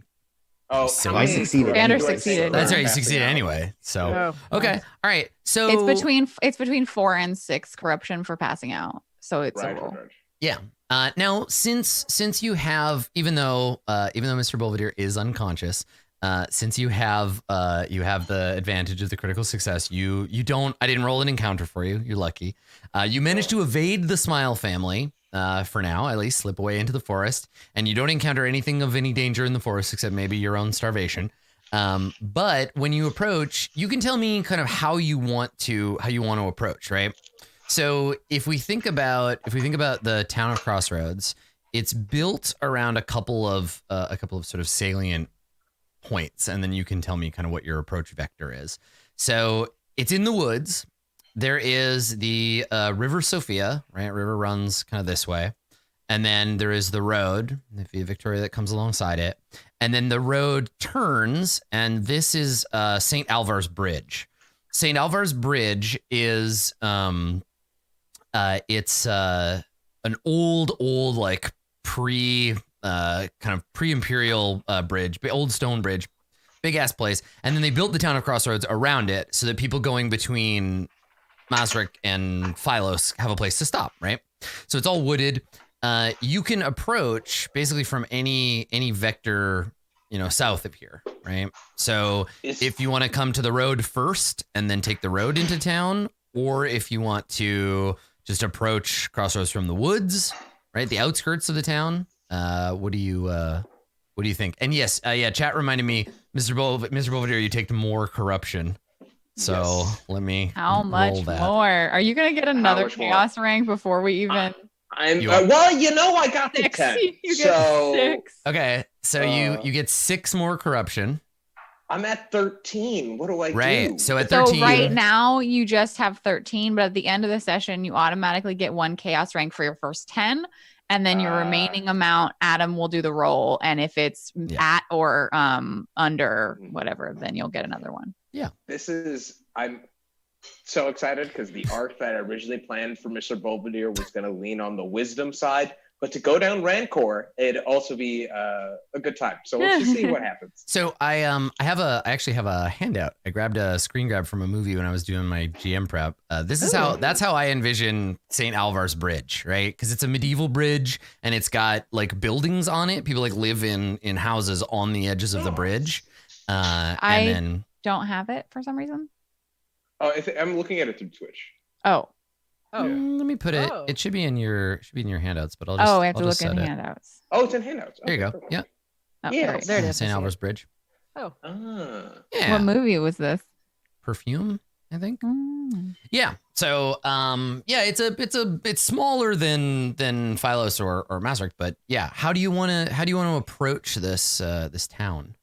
Oh, So how I many succeeded Vander do I succeeded. take? That's right, you Passing succeeded out. anyway. So Oh, okay, nice. all right. So It's between 4 and 6 corruption for passing out. So it's Right, a roll. right, right. yeah. Now since you have, even though Mr. Belvedere is unconscious, since you have the advantage of the critical success, you don't. I didn't roll an encounter for you. You're lucky. You managed to evade the Smile family. For now, at least, slip away into the forest, and you don't encounter anything of any danger in the forest except maybe your own starvation. But when you approach, you can tell me kind of how you want to approach, right? So if we think about the town of Crossroads, it's built around a couple of sort of salient points, and then you can tell me kind of what your approach vector is. So it's in the woods. There is the River Sophia, right? River runs kind of this way. And then there is the road, the Via Victoria, that comes alongside it. And then the road turns, and this is St. Alvar's Bridge. St. Alvar's Bridge is it's an old like pre-imperial bridge, old stone bridge, big ass place. And then they built the town of Crossroads around it so that people going between Masric and Philos have a place to stop, right? So it's all wooded. You can approach basically from any vector, south of here, right? So if you want to come to the road first and then take the road into town, or if you want to just approach Crossroads from the woods, right, the outskirts of the town, what do you think? And yes, chat reminded me, Mr. Belvedere, you take more corruption. So Yes. let me How roll much that. more? Are you gonna get another much more? chaos rank before we even? I'm You are- well. I got the 6. 10. You get so 6. Okay, so you get 6 more corruption. I'm at 13. What do I do? Right. So at So 13, right now you just have 13, but at the end of the session you automatically get 1 chaos rank for your first 10, and then your remaining amount, Adam will do the roll, and if it's at or under whatever, then you'll get another one. I'm so excited because the arc that I originally planned for Mr. Belvedere was going to lean on the wisdom side, But to go down Rancor, it'd also be a good time. So let's just see what happens. So I actually have a handout. I grabbed a screen grab from a movie when I was doing my GM prep. That's how I envision St. Alvar's Bridge, right? Because it's a medieval bridge and it's got like buildings on it. People like live in houses on the edges of the bridge. I don't have it for some reason. Oh, I'm looking at it through Twitch. Oh. Oh, let me put it. Oh. It should be in your handouts, but I'll just. I have to I'll look just in set it. handouts. Oh, it's in handouts. There you Okay, go. perfect. Yeah. Oh, Yeah, there it is. St. Alvar's Bridge. oh, Yeah. What movie was this? Perfume, I think. Mm. Yeah. So, it's smaller than Philos or Masric, but yeah. How do you want to approach this town?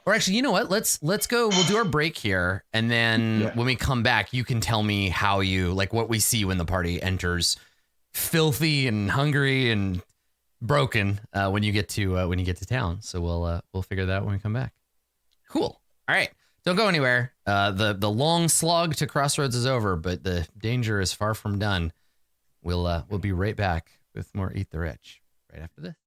Or actually, you know what? Let's go. We'll do our break here, and then when we come back, you can tell me how you like what we see when the party enters, filthy and hungry and broken when you get to town. So we'll figure that out when we come back. Cool. All right. Don't go anywhere. The long slog to Crossroads is over, but the danger is far from done. We'll be right back with more Eat the Rich right after this.